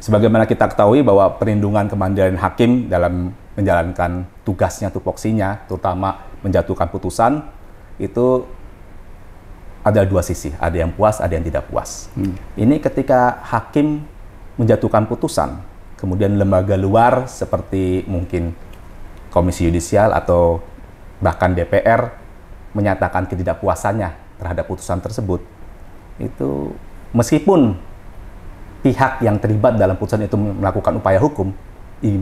Sebagaimana kita ketahui bahwa perlindungan kemandirian hakim dalam menjalankan tugasnya, tupoksinya, terutama menjatuhkan putusan, itu ada dua sisi, ada yang puas, ada yang tidak puas. Ini ketika hakim menjatuhkan putusan, kemudian lembaga luar seperti mungkin Komisi Yudisial atau bahkan DPR menyatakan ketidakpuasannya terhadap putusan tersebut, itu meskipun pihak yang terlibat dalam putusan itu melakukan upaya hukum,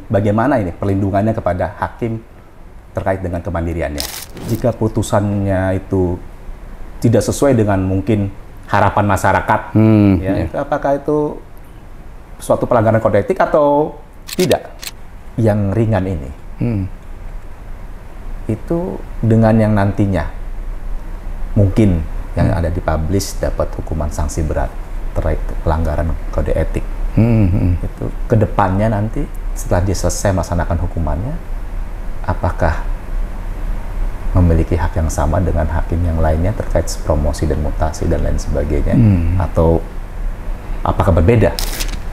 bagaimana ini perlindungannya kepada hakim terkait dengan kemandiriannya. Jika putusannya itu tidak sesuai dengan mungkin harapan masyarakat, apakah itu suatu pelanggaran kode etik atau tidak? Yang ringan ini, itu dengan yang nantinya mungkin yang ada dipublish dapat hukuman sanksi berat terkait pelanggaran kode etik. Itu kedepannya nanti setelah dia selesai melaksanakan hukumannya, apakah memiliki hak yang sama dengan hakim yang lainnya terkait promosi dan mutasi dan lain sebagainya, atau apakah berbeda?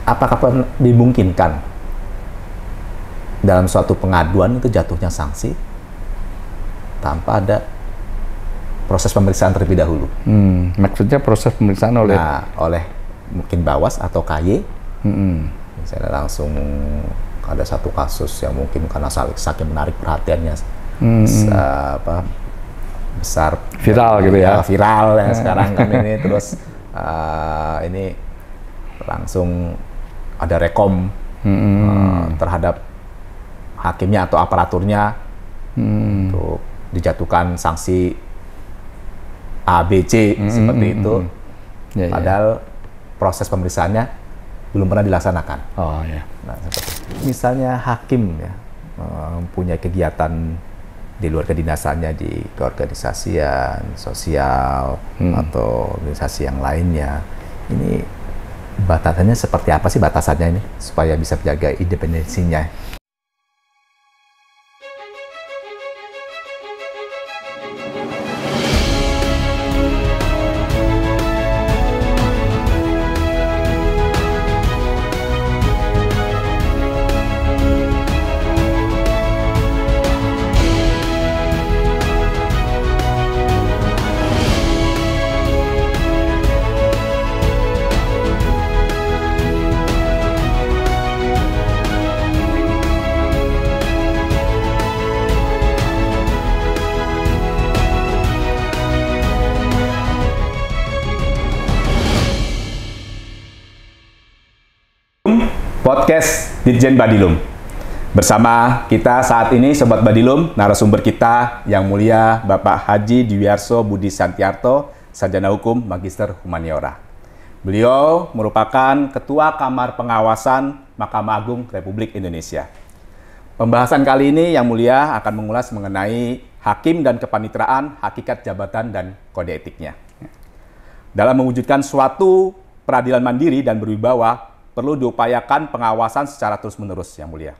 Apakah dimungkinkan dalam suatu pengaduan itu jatuhnya sanksi tanpa ada proses pemeriksaan terlebih dahulu? Maksudnya proses pemeriksaan oleh mungkin Bawas atau KY, misalnya langsung ada satu kasus yang mungkin karena saking menarik perhatiannya, besar, viral gitu ya, viral ya sekarang kan ini, terus ini langsung ada rekom terhadap hakimnya atau aparaturnya untuk dijatuhkan sanksi A, B, C seperti itu, padahal proses pemeriksaannya belum pernah dilaksanakan. Nah, seperti itu. Misalnya hakim ya mempunyai kegiatan di luar kedinasannya di keorganisasian, sosial, atau organisasi yang lainnya, ini batasannya seperti apa sih batasannya ini supaya bisa menjaga independensinya? Podcast Ditjen Badilum. Bersama kita saat ini Sobat Badilum, narasumber kita yang mulia Bapak Haji Dwiarso Budi Santiarto, Sarjana Hukum Magister Humaniora. Beliau merupakan Ketua Kamar Pengawasan Mahkamah Agung Republik Indonesia. Pembahasan kali ini yang mulia akan mengulas mengenai hakim dan kepanitraan, hakikat jabatan dan kode etiknya. Dalam mewujudkan suatu peradilan mandiri dan berwibawa, perlu diupayakan pengawasan secara terus-menerus yang mulia,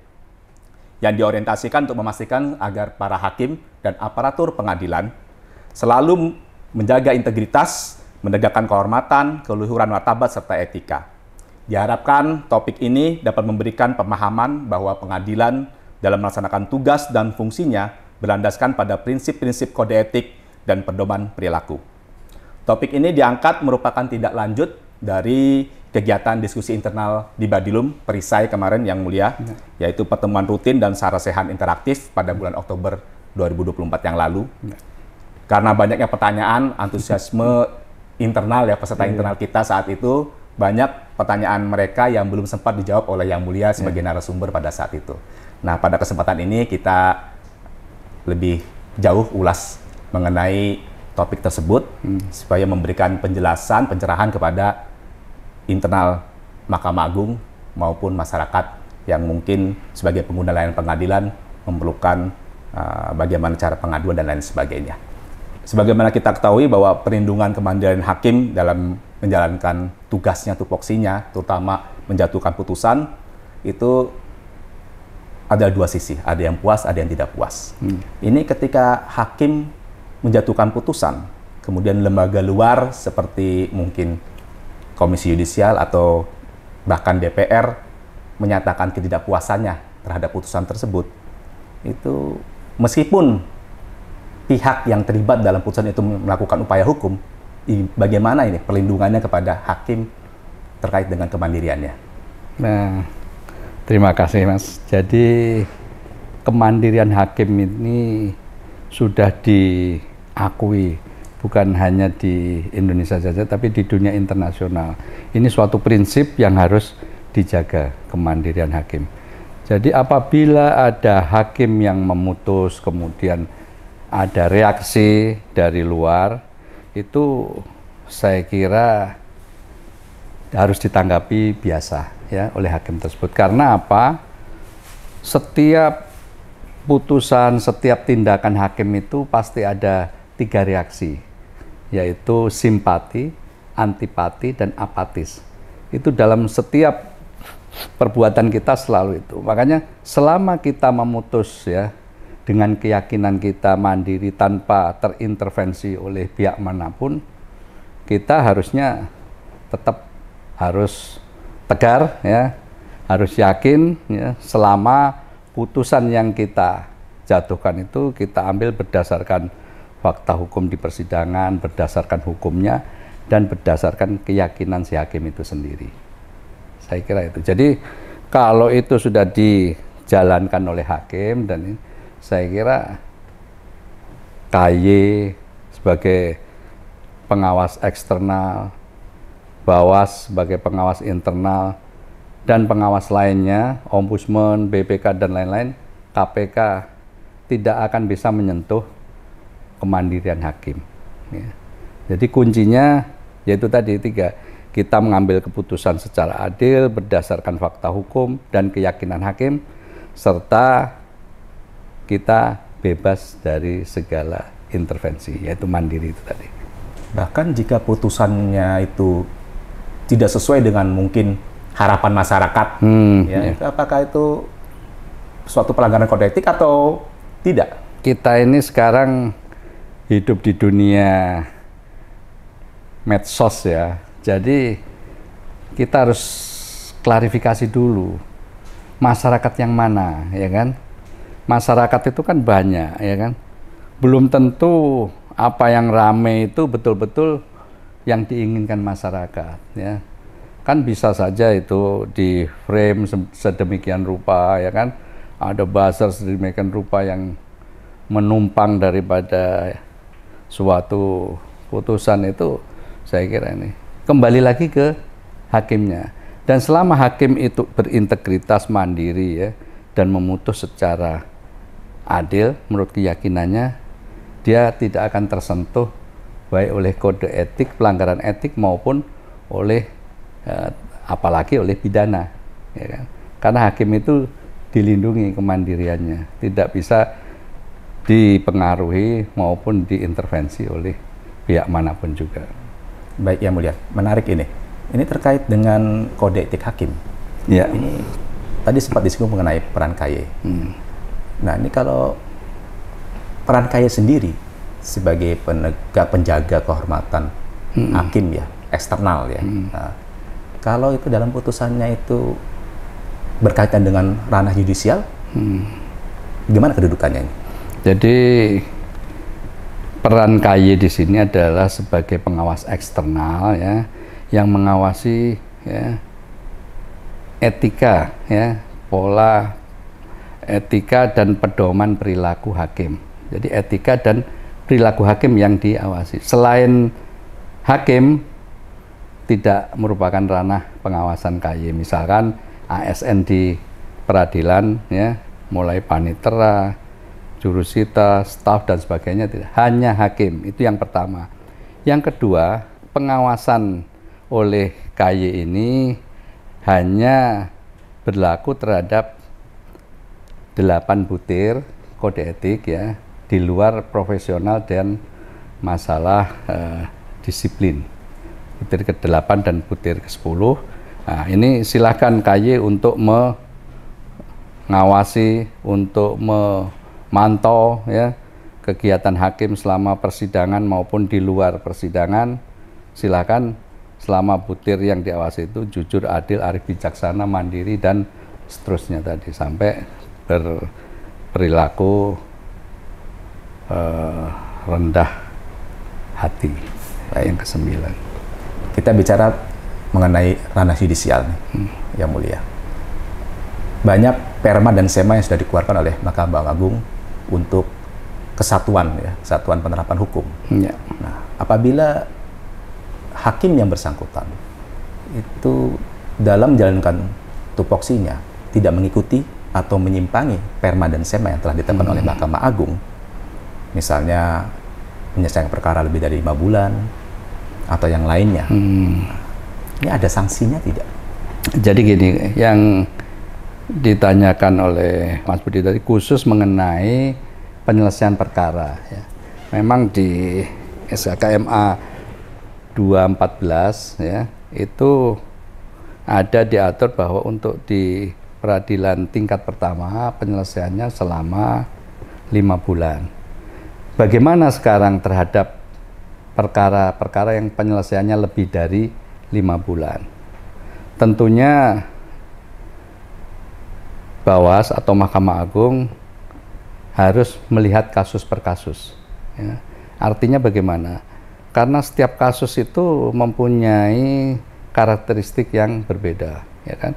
yang diorientasikan untuk memastikan agar para hakim dan aparatur pengadilan selalu menjaga integritas, menegakkan kehormatan, keluhuran martabat, serta etika. Diharapkan topik ini dapat memberikan pemahaman bahwa pengadilan dalam melaksanakan tugas dan fungsinya berlandaskan pada prinsip-prinsip kode etik dan pedoman perilaku. Topik ini diangkat merupakan tindak lanjut dari kegiatan diskusi internal di Badilum Perisai kemarin yang mulia, yaitu pertemuan rutin dan sarasehan interaktif pada bulan Oktober 2024 yang lalu. Karena banyaknya pertanyaan, antusiasme internal ya peserta internal kita saat itu, banyak pertanyaan mereka yang belum sempat dijawab oleh yang mulia sebagai narasumber pada saat itu. Nah, pada kesempatan ini kita lebih jauh ulas mengenai topik tersebut supaya memberikan penjelasan, pencerahan kepada internal Mahkamah Agung maupun masyarakat yang mungkin sebagai pengguna layanan pengadilan memerlukan bagaimana cara pengaduan dan lain sebagainya. Sebagaimana kita ketahui bahwa perlindungan kemandirian hakim dalam menjalankan tugasnya, tupoksinya, terutama menjatuhkan putusan, itu ada dua sisi, ada yang puas, ada yang tidak puas. Ini ketika hakim menjatuhkan putusan, kemudian lembaga luar seperti mungkin Komisi Yudisial atau bahkan DPR menyatakan ketidakpuasannya terhadap putusan tersebut, itu meskipun pihak yang terlibat dalam putusan itu melakukan upaya hukum, bagaimana ini perlindungannya kepada hakim terkait dengan kemandiriannya? Nah, terima kasih Mas. Jadi kemandirian hakim ini sudah diakui bukan hanya di Indonesia saja, tapi di dunia internasional. Ini suatu prinsip yang harus dijaga, kemandirian hakim. Jadi apabila ada hakim yang memutus, kemudian ada reaksi dari luar, itu saya kira harus ditanggapi biasa ya oleh hakim tersebut. Karena apa? Setiap putusan, setiap tindakan hakim itu pasti ada 3 reaksi, yaitu simpati, antipati, dan apatis. Itu dalam setiap perbuatan kita selalu itu. Makanya selama kita memutus ya dengan keyakinan kita mandiri tanpa terintervensi oleh pihak manapun, kita harusnya tetap harus tegar ya, harus yakin ya, selama putusan yang kita jatuhkan itu kita ambil berdasarkan fakta hukum di persidangan, berdasarkan hukumnya, dan berdasarkan keyakinan si hakim itu sendiri. Saya kira itu. Jadi kalau itu sudah dijalankan oleh hakim, dan saya kira KY sebagai pengawas eksternal, Bawas sebagai pengawas internal, dan pengawas lainnya, Ombudsman, BPK, dan lain-lain, KPK tidak akan bisa menyentuh kemandirian hakim. Ya. Jadi kuncinya yaitu tadi 3, kita mengambil keputusan secara adil berdasarkan fakta hukum dan keyakinan hakim, serta kita bebas dari segala intervensi, yaitu mandiri itu tadi. Bahkan jika putusannya itu tidak sesuai dengan mungkin harapan masyarakat, ya, itu apakah itu suatu pelanggaran kode etik atau tidak? Kita ini sekarang hidup di dunia medsos ya, jadi kita harus klarifikasi dulu masyarakat yang mana, ya kan? Masyarakat itu kan banyak, ya kan? Belum tentu apa yang rame itu betul-betul yang diinginkan masyarakat, ya. Kan bisa saja itu di frame sedemikian rupa, ya kan? Ada buzzer sedemikian rupa yang menumpang daripada suatu putusan itu. Saya kira ini kembali lagi ke hakimnya. Dan selama hakim itu berintegritas, mandiri ya, dan memutus secara adil menurut keyakinannya, dia tidak akan tersentuh baik oleh kode etik, pelanggaran etik, maupun oleh apalagi oleh pidana, ya kan? Karena hakim itu dilindungi kemandiriannya, tidak bisa dipengaruhi maupun diintervensi oleh pihak manapun juga. Baik, Yang Mulia, menarik ini. Ini terkait dengan kode etik hakim. Ya. Ini tadi sempat disinggung mengenai peran KY. Nah, ini kalau peran KY sendiri sebagai penegak penjaga kehormatan hakim ya, eksternal ya. Nah, kalau itu dalam putusannya itu berkaitan dengan ranah yudisial, gimana kedudukannya ini? Jadi peran KY di sini adalah sebagai pengawas eksternal ya, yang mengawasi ya, etika ya, pola etika dan pedoman perilaku hakim. Jadi etika dan perilaku hakim yang diawasi. Selain hakim tidak merupakan ranah pengawasan KY, misalkan ASN di peradilan ya, mulai panitera, jurusita, staf dan sebagainya, tidak. Hanya hakim, itu yang pertama. Yang kedua, pengawasan oleh KY ini hanya berlaku terhadap 8 butir kode etik ya, di luar profesional dan masalah disiplin. Butir ke-8 dan butir ke-10. Nah, ini silakan KY untuk mengawasi, untuk memantau ya kegiatan hakim selama persidangan maupun di luar persidangan. Silakan selama butir yang diawasi itu jujur, adil, arif, bijaksana, mandiri, dan seterusnya tadi sampai berperilaku rendah hati. Yang ke-9. Kita bicara mengenai ranah yudisial nih, Yang Mulia. Banyak perma dan sema yang sudah dikeluarkan oleh Mahkamah Agung untuk kesatuan penerapan hukum. Ya. Nah, apabila hakim yang bersangkutan itu dalam menjalankan tupoksinya tidak mengikuti atau menyimpangi perma dan sema yang telah ditetapkan oleh Mahkamah Agung, misalnya menyelesaikan perkara lebih dari 5 bulan atau yang lainnya, ini ada sanksinya tidak? Jadi gini, yang ditanyakan oleh Mas Budi tadi khusus mengenai penyelesaian perkara. Ya. Memang di SKKMA 214 ya, itu ada diatur bahwa untuk di peradilan tingkat pertama penyelesaiannya selama 5 bulan. Bagaimana sekarang terhadap perkara-perkara yang penyelesaiannya lebih dari 5 bulan? Tentunya Bawas atau Mahkamah Agung harus melihat kasus per kasus. Ya. Artinya bagaimana? Karena setiap kasus itu mempunyai karakteristik yang berbeda, ya kan?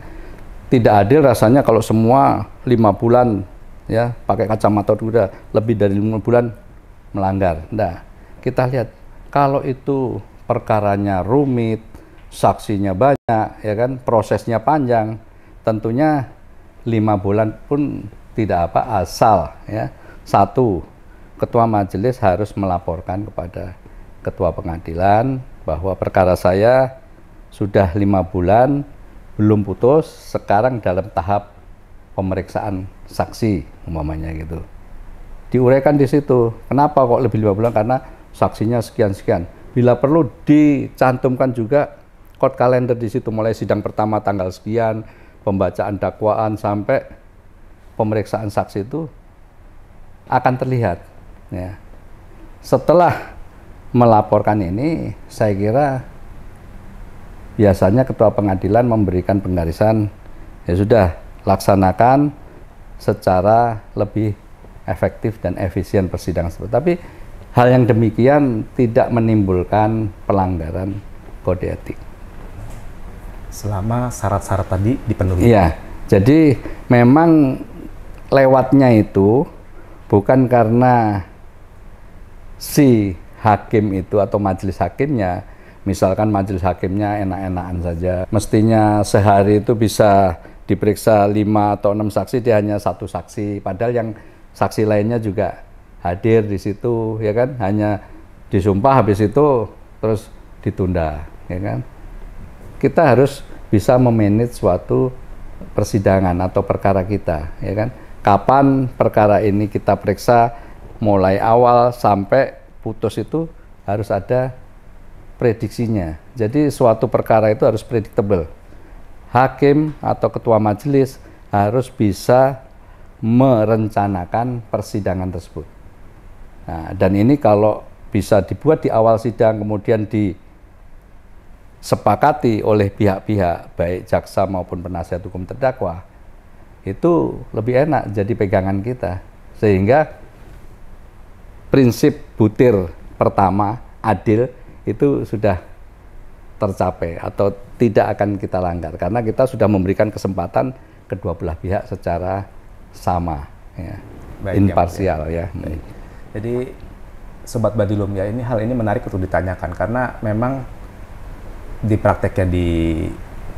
Tidak adil rasanya kalau semua 5 bulan ya pakai kacamata kuda lebih dari 5 bulan melanggar. Nah, kita lihat kalau itu perkaranya rumit, saksinya banyak, ya kan, prosesnya panjang, tentunya 5 bulan pun tidak apa, asal ya 1, ketua majelis harus melaporkan kepada ketua pengadilan bahwa perkara saya sudah 5 bulan belum putus, sekarang dalam tahap pemeriksaan saksi umpamanya gitu. Diuraikan di situ. Kenapa kok lebih 5 bulan? Karena saksinya sekian-sekian. Bila perlu dicantumkan juga court calendar di situ, mulai sidang pertama tanggal sekian, pembacaan dakwaan sampai pemeriksaan saksi itu akan terlihat. Ya. Setelah melaporkan ini, saya kira biasanya ketua pengadilan memberikan penggarisan, ya sudah laksanakan secara lebih efektif dan efisien persidangan tersebut. Tapi hal yang demikian tidak menimbulkan pelanggaran kode etik. Selama syarat-syarat tadi dipenuhi. Iya, jadi memang lewatnya itu bukan karena si hakim itu atau majelis hakimnya, misalkan majelis hakimnya enak-enakan saja, mestinya sehari itu bisa diperiksa 5 atau 6 saksi, dia hanya 1 saksi, padahal yang saksi lainnya juga hadir di situ, ya kan, hanya disumpah habis itu terus ditunda, ya kan. Kita harus bisa memanage suatu persidangan atau perkara kita, ya kan. Kapan perkara ini kita periksa, mulai awal sampai putus itu harus ada prediksinya. Jadi suatu perkara itu harus predictable. Hakim atau ketua majelis harus bisa merencanakan persidangan tersebut. Nah, dan ini kalau bisa dibuat di awal sidang, kemudian disepakati oleh pihak-pihak, baik jaksa maupun penasihat hukum terdakwa, itu lebih enak jadi pegangan kita. Sehingga prinsip butir pertama, adil, itu sudah tercapai atau tidak akan kita langgar. Karena kita sudah memberikan kesempatan kedua belah pihak secara sama, ya. Baik, imparsial ya. Baik. Jadi Sobat Badilum ya, ini hal ini menarik untuk ditanyakan karena memang di prakteknya di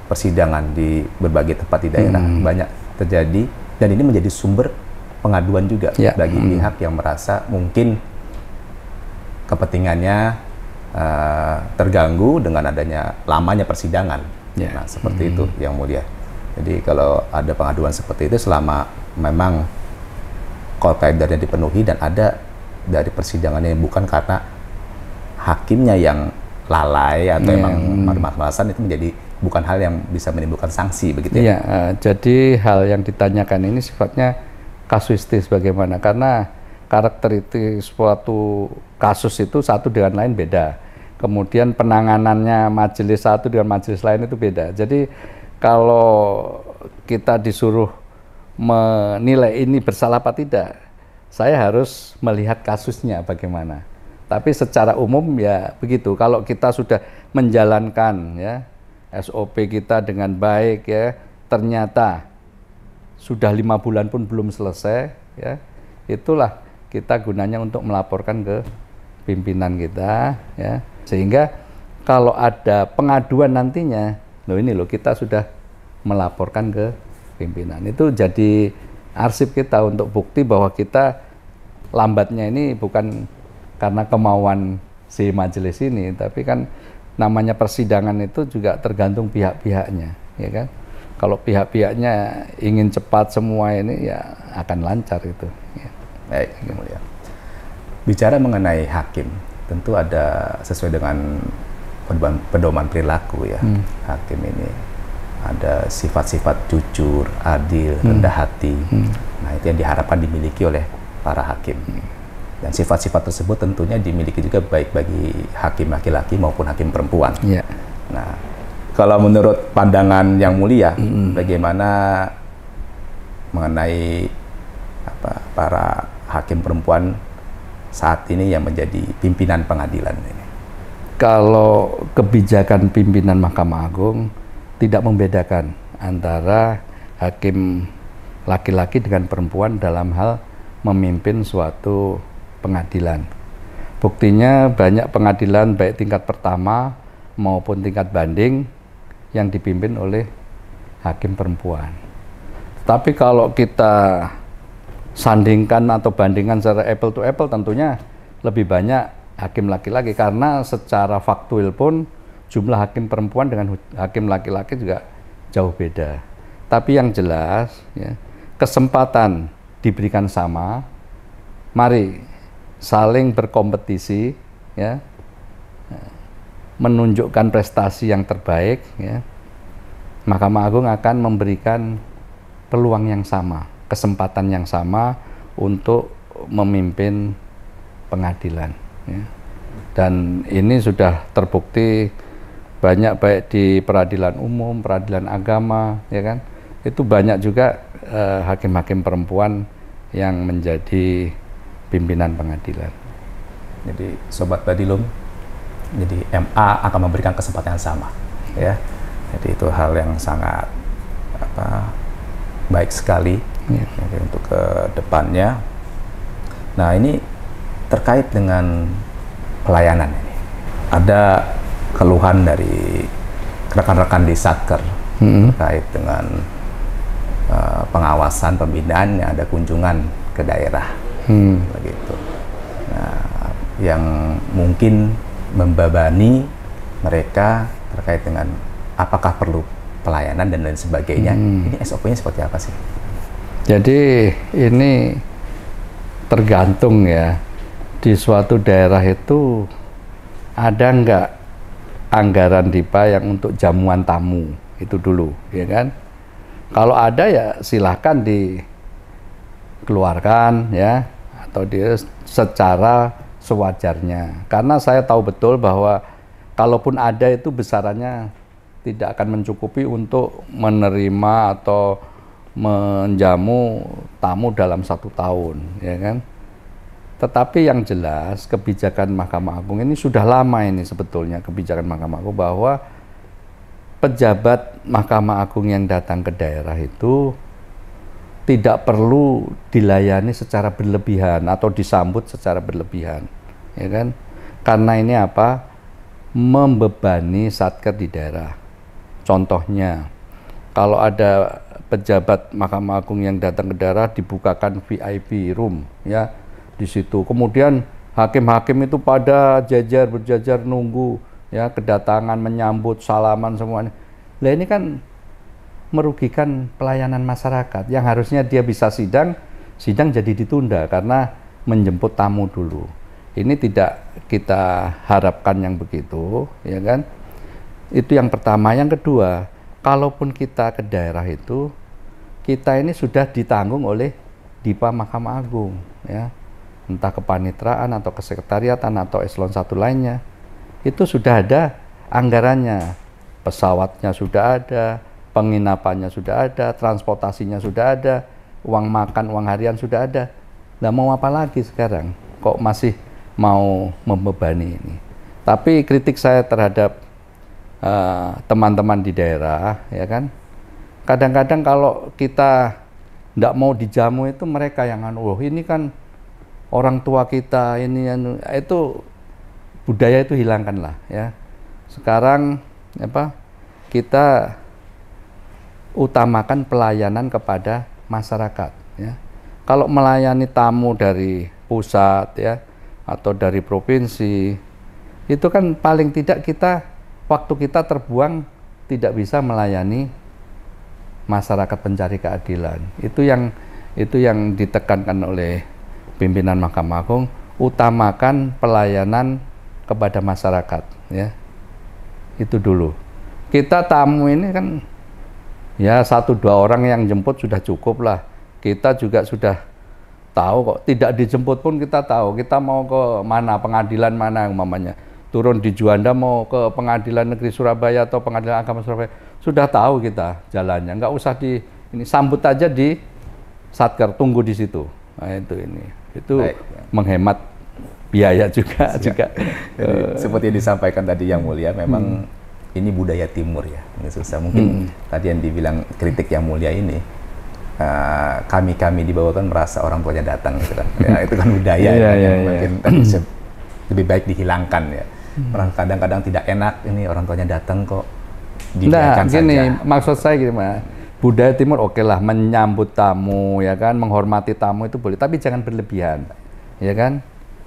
persidangan di berbagai tempat di daerah banyak terjadi, dan ini menjadi sumber pengaduan juga bagi pihak yang merasa mungkin kepentingannya terganggu dengan adanya lamanya persidangan. Nah, seperti itu Yang Mulia. Jadi kalau ada pengaduan seperti itu, selama memang call calendar-nya dipenuhi dan ada dari persidangannya, bukan karena hakimnya yang lalai atau emang malas-malasan, itu menjadi bukan hal yang bisa menimbulkan sanksi, begitu ya? Jadi hal yang ditanyakan ini sifatnya kasuistis bagaimana, karena karakteristik suatu kasus itu satu dengan lain beda. Kemudian penanganannya majelis satu dengan majelis lain itu beda. Jadi kalau kita disuruh menilai ini bersalah apa tidak, saya harus melihat kasusnya bagaimana. Tapi secara umum ya begitu. Kalau kita sudah menjalankan ya SOP kita dengan baik ya, ternyata sudah 5 bulan pun belum selesai ya, itulah kita gunanya untuk melaporkan ke pimpinan kita ya, sehingga kalau ada pengaduan nantinya, kita sudah melaporkan ke pimpinan. Itu jadi arsip kita untuk bukti bahwa kita lambatnya ini bukan karena kemauan si majelis ini, tapi kan namanya persidangan itu juga tergantung pihak-pihaknya, ya kan? Kalau pihak-pihaknya ingin cepat semua ini ya akan lancar itu. Ya. Baik, Yang Mulia. Bicara mengenai hakim, tentu ada sesuai dengan pedoman perilaku ya. Hakim ini ada sifat-sifat jujur, adil, rendah hati. Nah, itu yang diharapkan dimiliki oleh para hakim. Dan sifat-sifat tersebut tentunya dimiliki juga baik bagi hakim laki-laki maupun hakim perempuan. Yeah. Nah, kalau menurut pandangan Yang Mulia, bagaimana mengenai para hakim perempuan saat ini yang menjadi pimpinan pengadilan ini? Kalau kebijakan pimpinan Mahkamah Agung tidak membedakan antara hakim laki-laki dengan perempuan dalam hal memimpin suatu pengadilan. Buktinya banyak pengadilan baik tingkat pertama maupun tingkat banding yang dipimpin oleh hakim perempuan. Tapi kalau kita sandingkan atau bandingkan secara apple to apple, tentunya lebih banyak hakim laki-laki, karena secara faktual pun jumlah hakim perempuan dengan hakim laki-laki juga jauh beda. Tapi yang jelas ya, kesempatan diberikan sama, mari saling berkompetisi ya, menunjukkan prestasi yang terbaik ya. Mahkamah Agung akan memberikan peluang yang sama, kesempatan yang sama untuk memimpin pengadilan ya. Dan ini sudah terbukti banyak, baik di peradilan umum, peradilan agama ya kan, itu banyak juga hakim-hakim perempuan yang menjadi pimpinan pengadilan. Jadi Sobat Badilum, jadi MA akan memberikan kesempatan yang sama ya. Jadi itu hal yang sangat baik sekali ya. Jadi untuk ke depannya. Nah, ini terkait dengan pelayanan ini. Ada keluhan dari rekan-rekan di Satker terkait dengan pengawasan pembinaan yang ada kunjungan ke daerah. Begitu. Nah, yang mungkin membebani mereka terkait dengan apakah perlu pelayanan dan lain sebagainya. Ini SOP-nya seperti apa sih? Jadi ini tergantung ya, di suatu daerah itu ada nggak anggaran DIPA yang untuk jamuan tamu itu dulu, ya kan? Kalau ada ya silahkan dikeluarkan ya, atau dia secara sewajarnya. Karena saya tahu betul bahwa kalaupun ada itu besarannya tidak akan mencukupi untuk menerima atau menjamu tamu dalam 1 tahun, ya kan? Tetapi yang jelas kebijakan Mahkamah Agung ini sudah lama ini sebetulnya, kebijakan Mahkamah Agung bahwa pejabat Mahkamah Agung yang datang ke daerah itu tidak perlu dilayani secara berlebihan atau disambut secara berlebihan, ya kan? Karena ini apa? Membebani Satker di daerah. Contohnya, kalau ada pejabat Mahkamah Agung yang datang ke daerah dibukakan VIP room, ya di situ. Kemudian hakim-hakim itu pada berjajar nunggu, ya kedatangan, menyambut, salaman semuanya. Lah ini kan merugikan pelayanan masyarakat yang harusnya dia bisa sidang jadi ditunda karena menjemput tamu dulu. Ini tidak kita harapkan yang begitu, ya kan? Itu yang pertama. Yang kedua, kalaupun kita ke daerah itu, kita ini sudah ditanggung oleh DIPA Mahkamah Agung, ya. Entah kepanitraan atau kesekretariatan atau eselon 1 lainnya. Itu sudah ada anggarannya. Pesawatnya sudah ada, penginapannya sudah ada, transportasinya sudah ada, uang makan, uang harian sudah ada. Nah, mau apa lagi sekarang? Kok masih mau membebani ini? Tapi kritik saya terhadap teman-teman di daerah, ya kan, kadang-kadang kalau kita tidak mau dijamu itu mereka yang oh ini kan orang tua kita, ini itu budaya itu hilangkanlah ya. Sekarang apa, kita utamakan pelayanan kepada masyarakat ya. Kalau melayani tamu dari pusat ya atau dari provinsi, itu kan paling tidak waktu kita terbuang tidak bisa melayani masyarakat pencari keadilan. Itu yang ditekankan oleh pimpinan Mahkamah Agung, utamakan pelayanan kepada masyarakat ya. Itu dulu. Kita tamu ini kan ya 1-2 orang yang jemput sudah cukup lah. Kita juga sudah tahu kok, tidak dijemput pun kita tahu kita mau ke mana, pengadilan mana umpamanya. Turun di Juanda mau ke Pengadilan Negeri Surabaya atau Pengadilan Agama Surabaya, sudah tahu kita jalannya. Nggak usah ini sambut aja di Satker, tunggu di situ. Nah, itu baik, menghemat biaya juga. Jadi, seperti yang disampaikan tadi Yang Mulia, memang ini budaya timur ya, ini susah. Mungkin tadi yang dibilang kritik Yang Mulia ini, kami di bawah kan merasa orang tuanya datang gitu kan. Ya, itu kan budaya mungkin lebih baik dihilangkan ya. Orang kadang-kadang tidak enak, ini orang tuanya datang kok dibiarkan saja. Gini, maksud saya gini Mas, budaya timur oke lah, menyambut tamu ya kan, menghormati tamu itu boleh, tapi jangan berlebihan ya kan.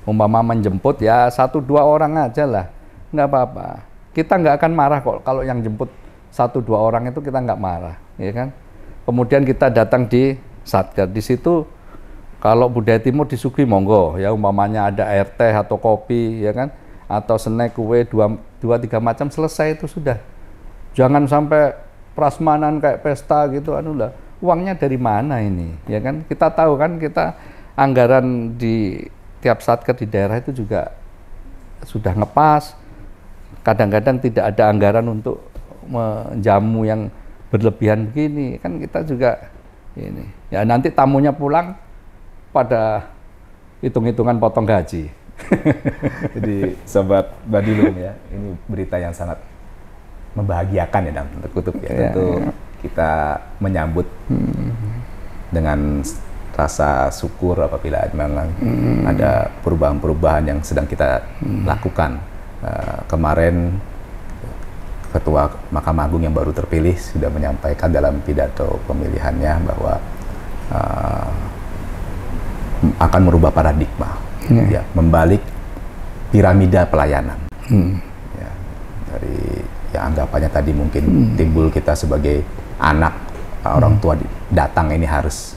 Umpama menjemput ya 1-2 orang aja lah, nggak apa-apa. Kita nggak akan marah kok kalau yang jemput 1-2 orang itu, kita nggak marah ya kan. Kemudian kita datang di Satker, di situ kalau budaya timur disuguhi monggo ya, umpamanya ada air teh atau kopi ya kan, atau snack, kue 2-3 macam, selesai itu sudah. Jangan sampai prasmanan kayak pesta gitu, lah. Uangnya dari mana ini ya kan? Kita tahu kan, kita anggaran di tiap Satker di daerah itu juga sudah ngepas. Kadang-kadang tidak ada anggaran untuk menjamu yang berlebihan begini kan, kita juga ini ya, nanti tamunya pulang pada hitung-hitungan potong gaji. Jadi Sobat Badilum ya, ini berita yang sangat membahagiakan ya dalam tanda kutip ya. Tentu kita menyambut dengan rasa syukur apabila memang ada perubahan-perubahan yang sedang kita lakukan. Kemarin Ketua Mahkamah Agung yang baru terpilih sudah menyampaikan dalam pidato pemilihannya bahwa akan merubah paradigma, ya, membalik piramida pelayanan. Ya, dari yang anggapannya tadi mungkin timbul kita sebagai anak, orang tua datang ini harus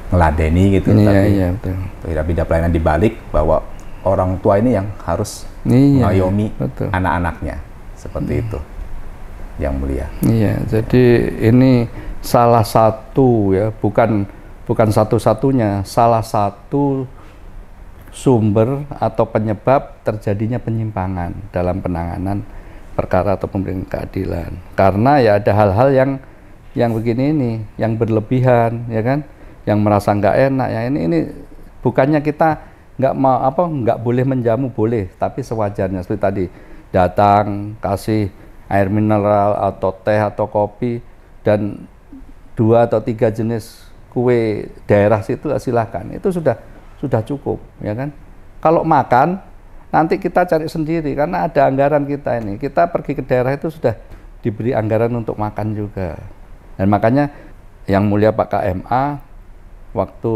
ngeladeni gitu, tapi betul. Piramida pelayanan dibalik bahwa orang tua ini yang harus mengayomi anak-anaknya, seperti itu Yang Mulia. Iya, jadi ini salah satu ya, bukan satu-satunya, salah satu sumber atau penyebab terjadinya penyimpangan dalam penanganan perkara atau pemberian keadilan. Karena ya ada hal-hal yang begini ini, yang berlebihan ya kan, yang merasa nggak enak ya, ini bukannya kita nggak boleh menjamu, boleh, tapi sewajarnya. Seperti tadi datang kasih air mineral atau teh atau kopi dan 2 atau 3 jenis kue daerah situ, silahkan, itu sudah cukup ya kan. Kalau makan nanti kita cari sendiri karena ada anggaran kita ini. Kita pergi ke daerah itu sudah diberi anggaran untuk makan juga. Dan makanya Yang Mulia Pak KMA waktu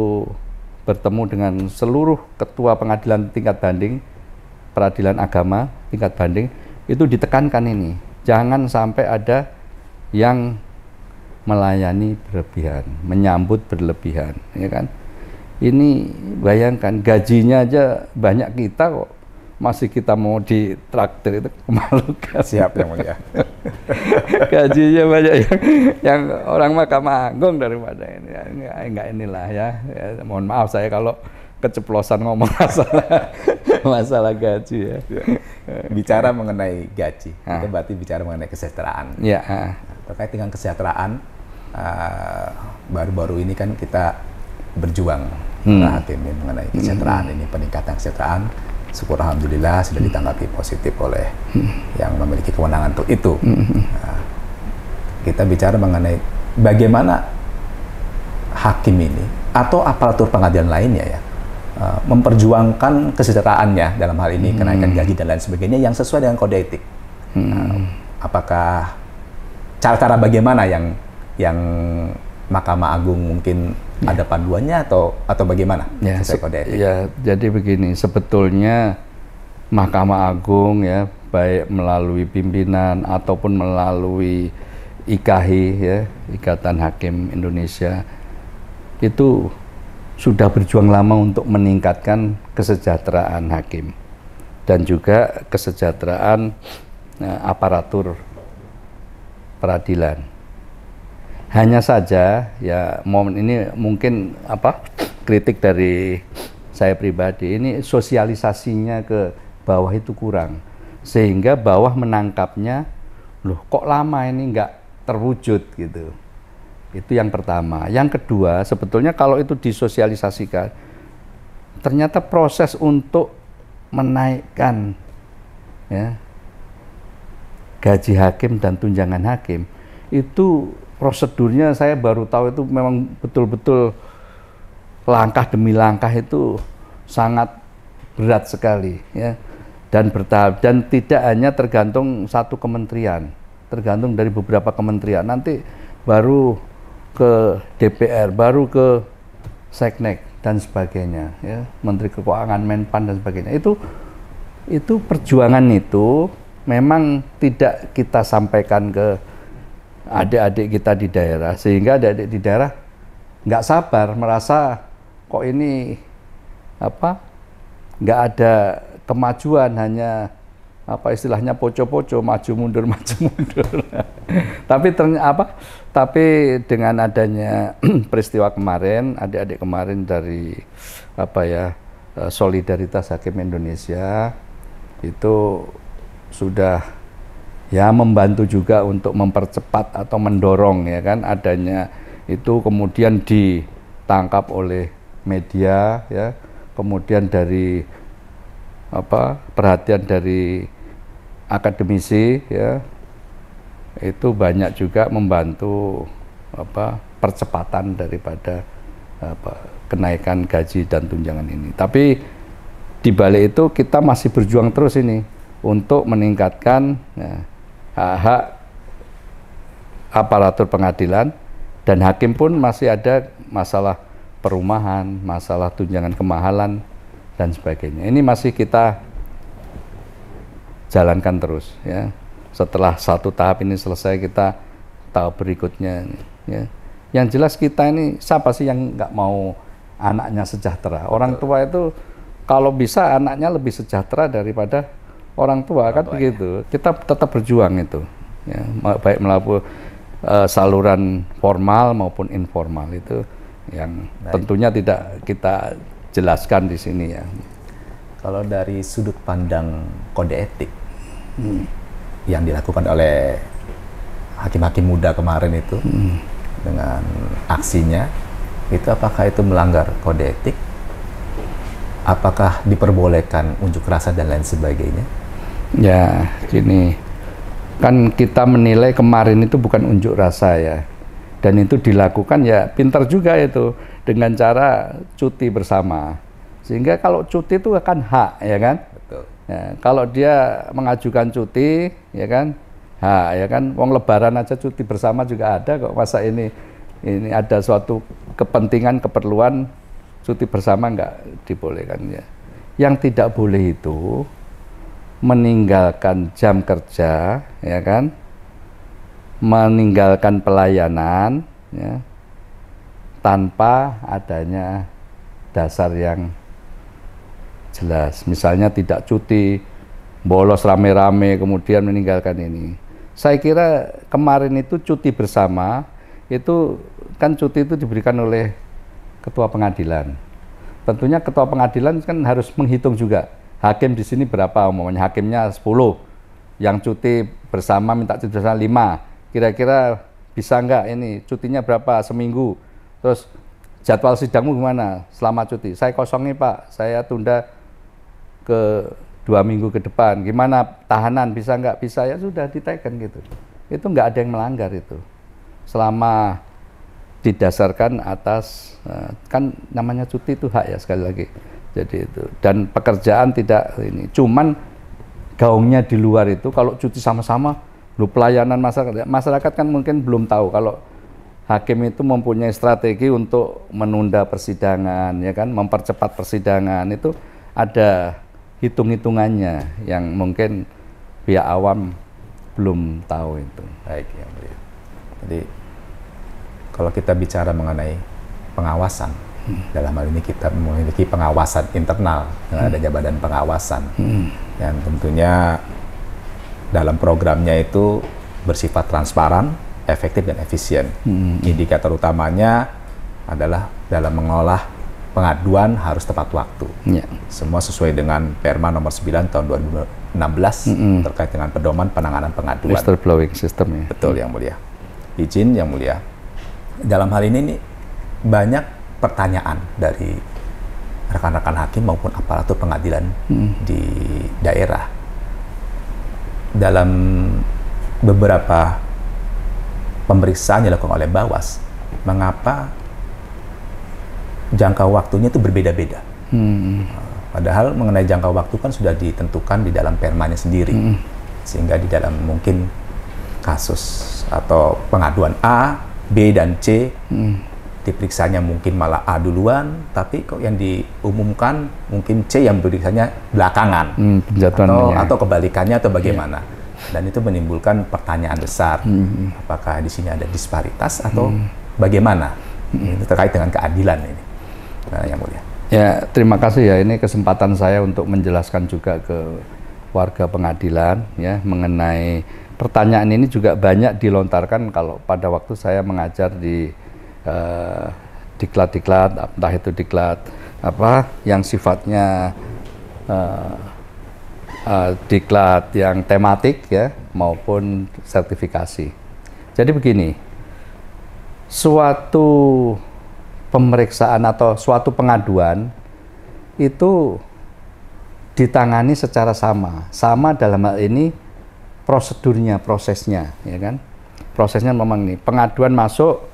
bertemu dengan seluruh ketua pengadilan tingkat banding, peradilan agama tingkat banding, itu ditekankan ini, jangan sampai ada yang melayani berlebihan, menyambut berlebihan, ya kan? Ini bayangkan gajinya aja banyak kita kok, masih kita mau ditraktir, itu memalukan. Siap Yang Mulia. Gajinya banyak yang orang Mahkamah Agung daripada ini, enggak inilah ya. Mohon maaf saya kalau keceplosan ngomong masalah gaji ya. Bicara mengenai gaji, itu berarti bicara mengenai kesejahteraan. Ya. Terkait dengan kesejahteraan, baru-baru ini kan kita berjuang para hakim mengenai kesejahteraan ini, peningkatan kesejahteraan. Syukur alhamdulillah sudah ditanggapi positif oleh yang memiliki kewenangan untuk itu. Kita bicara mengenai bagaimana hakim ini atau aparatur pengadilan lainnya ya memperjuangkan kesejahteraannya, dalam hal ini kenaikan gaji dan lain sebagainya yang sesuai dengan kode etik. Apakah cara-cara bagaimana yang Mahkamah Agung mungkin ada panduannya atau bagaimana sesuai kode etik? Ya, jadi begini, sebetulnya Mahkamah Agung ya, baik melalui pimpinan ataupun melalui IKHI ya, Ikatan Hakim Indonesia, itu sudah berjuang lama untuk meningkatkan kesejahteraan hakim dan juga kesejahteraan aparatur peradilan. Hanya saja ya momen ini mungkin kritik dari saya pribadi, ini sosialisasinya ke bawah itu kurang, sehingga bawah menangkapnya, loh kok lama ini nggak terwujud gitu. Itu yang pertama. Yang kedua, sebetulnya kalau itu disosialisasikan, ternyata proses untuk menaikkan ya, gaji hakim dan tunjangan hakim itu prosedurnya saya baru tahu, itu memang betul-betul langkah demi langkah, itu sangat berat sekali ya, dan bertahap, dan tidak hanya tergantung satu kementerian, tergantung dari beberapa kementerian, nanti baru ke DPR, baru ke Seknek dan sebagainya ya, Menteri Keuangan, Menpan dan sebagainya. Itu perjuangan itu memang tidak kita sampaikan ke adik-adik kita di daerah, sehingga adik-adik di daerah nggak sabar, merasa kok ini nggak ada kemajuan, hanya istilahnya poco-poco, maju mundur tapi dengan adanya peristiwa kemarin, adik-adik kemarin dari Solidaritas Hakim Indonesia itu sudah ya membantu juga untuk mempercepat atau mendorong ya kan adanya itu, kemudian ditangkap oleh media ya, kemudian dari perhatian dari akademisi ya, itu banyak juga membantu percepatan daripada kenaikan gaji dan tunjangan ini. Tapi di balik itu kita masih berjuang terus ini untuk meningkatkan hak-hak aparatur pengadilan, dan hakim pun masih ada masalah perumahan, masalah tunjangan kemahalan dan sebagainya. Ini masih kita jalankan terus ya. Setelah satu tahap ini selesai, kita tahap berikutnya ya. Yang jelas kita ini siapa sih yang nggak mau anaknya sejahtera? Orang tua itu kalau bisa anaknya lebih sejahtera daripada orang tua, kan begitu. Kita tetap berjuang itu ya, baik melalui saluran formal maupun informal, itu yang tentunya tidak kita jelaskan di sini ya. Kalau dari sudut pandang kode etik yang dilakukan oleh hakim-hakim muda kemarin itu dengan aksinya, itu apakah itu melanggar kode etik? Apakah diperbolehkan unjuk rasa dan lain sebagainya? Ya, gini, kan kita menilai kemarin itu bukan unjuk rasa ya, dan itu dilakukan ya pintar juga itu dengan cara cuti bersama, sehingga kalau cuti itu kan hak ya kan. Betul. Ya, kalau dia mengajukan cuti ya kan hak ya kan, wong lebaran aja cuti bersama juga ada kok, masa ini ada suatu kepentingan keperluan cuti bersama nggak dibolehkan ya. Yang tidak boleh itu meninggalkan jam kerja ya kan, meninggalkan pelayanan ya, tanpa adanya dasar yang jelas. Misalnya tidak cuti, bolos rame-rame kemudian meninggalkan ini. Saya kira kemarin itu cuti bersama itu kan, cuti itu diberikan oleh ketua pengadilan. tentunya ketua pengadilan kan harus menghitung juga hakim di sini berapa, umumnya hakimnya 10, yang cuti bersama minta cuti bersama 5, kira-kira bisa nggak ini cutinya berapa seminggu, terus jadwal sidangmu gimana selama cuti, saya kosongnya Pak, saya tunda ke 2 minggu ke depan, gimana tahanan bisa nggak, bisa, ya sudah diteken gitu. Itu nggak ada yang melanggar itu, selama didasarkan atas kan namanya cuti itu hak ya, sekali lagi. Jadi itu, dan pekerjaan tidak ini, cuman gaungnya di luar itu kalau cuti sama-sama, lu pelayanan masyarakat kan mungkin belum tahu kalau hakim itu mempunyai strategi untuk menunda persidangan, ya kan, mempercepat persidangan, itu ada hitung-hitungannya yang mungkin pihak awam belum tahu itu. Baik, Yang Mulia. Jadi kalau kita bicara mengenai pengawasan, dalam hal ini kita memiliki pengawasan internal dengan adanya badan pengawasan, yang tentunya dalam programnya itu bersifat transparan, efektif dan efisien. Indikator utamanya adalah dalam mengolah pengaduan harus tepat waktu. Semua sesuai dengan Perma nomor 9 tahun 2016 terkait dengan pedoman penanganan pengaduan. Whistleblowing system ya. Betul, Yang Mulia. Izin, Yang Mulia. Dalam hal ini nih, banyak pertanyaan dari rekan-rekan hakim maupun aparatur pengadilan di daerah. Dalam beberapa pemeriksaan yang dilakukan oleh Bawas, mengapa jangka waktunya itu berbeda-beda? Padahal mengenai jangka waktu kan sudah ditentukan di dalam permanya sendiri, sehingga di dalam mungkin kasus atau pengaduan A, B, dan C diperiksanya mungkin malah A duluan, tapi kok yang diumumkan mungkin C yang periksanya belakangan, atau kebalikannya atau bagaimana. Dan itu menimbulkan pertanyaan besar, apakah di sini ada disparitas atau bagaimana? Itu terkait dengan keadilan ini, Yang Mulia. Ya, terima kasih ya, ini kesempatan saya untuk menjelaskan juga ke warga pengadilan ya mengenai pertanyaan ini juga banyak dilontarkan kalau pada waktu saya mengajar di diklat-diklat, entah itu diklat apa yang sifatnya diklat yang tematik ya maupun sertifikasi. Jadi begini, suatu pemeriksaan atau suatu pengaduan itu ditangani secara sama dalam hal ini prosedurnya, prosesnya, ya kan? Prosesnya memang ini, pengaduan masuk,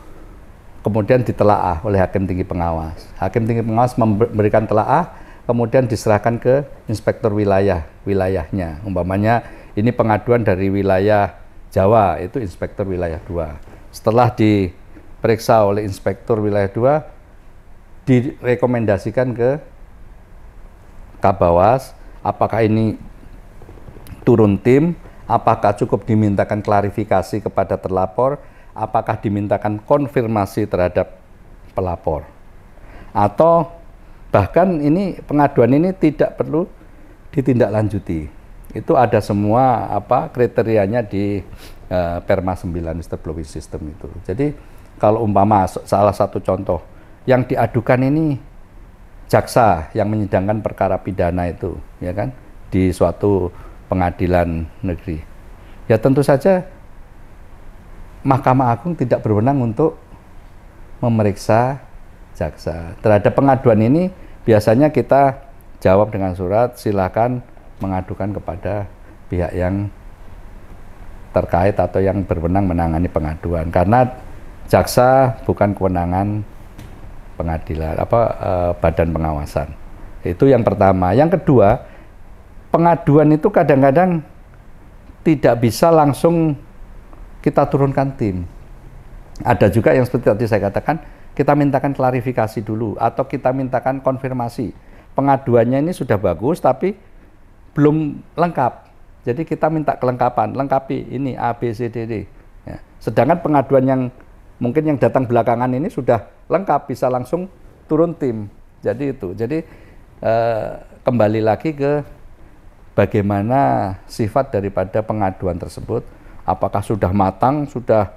kemudian ditelaah oleh hakim tinggi pengawas. Hakim tinggi pengawas memberikan telaah, kemudian diserahkan ke inspektur wilayahnya. Umpamanya ini pengaduan dari wilayah Jawa, itu inspektur wilayah 2. Setelah diperiksa oleh inspektur wilayah 2, direkomendasikan ke Kabawas, apakah ini turun tim, apakah cukup dimintakan klarifikasi kepada terlapor, apakah dimintakan konfirmasi terhadap pelapor, atau bahkan ini pengaduan ini tidak perlu ditindaklanjuti. Itu ada semua kriterianya di Perma 9 Whistleblowing System itu. Jadi kalau umpama salah satu contoh yang diadukan ini jaksa yang menyidangkan perkara pidana itu, ya kan, di suatu pengadilan negeri, ya tentu saja Mahkamah Agung tidak berwenang untuk memeriksa jaksa. Terhadap pengaduan ini biasanya kita jawab dengan surat, silakan mengadukan kepada pihak yang terkait atau yang berwenang menangani pengaduan, karena jaksa bukan kewenangan pengadilan badan pengawasan. Itu yang pertama. Yang kedua, pengaduan itu kadang-kadang tidak bisa langsung kita turunkan tim. Ada juga yang seperti tadi saya katakan, kita mintakan klarifikasi dulu atau kita mintakan konfirmasi. Pengaduannya ini sudah bagus tapi belum lengkap. Jadi kita minta kelengkapan, lengkapi ini A, B, C, D, D. Ya. Sedangkan pengaduan yang mungkin yang datang belakangan ini sudah lengkap, bisa langsung turun tim. Jadi itu. Jadi kembali lagi ke bagaimana sifat daripada pengaduan tersebut. Apakah sudah matang, sudah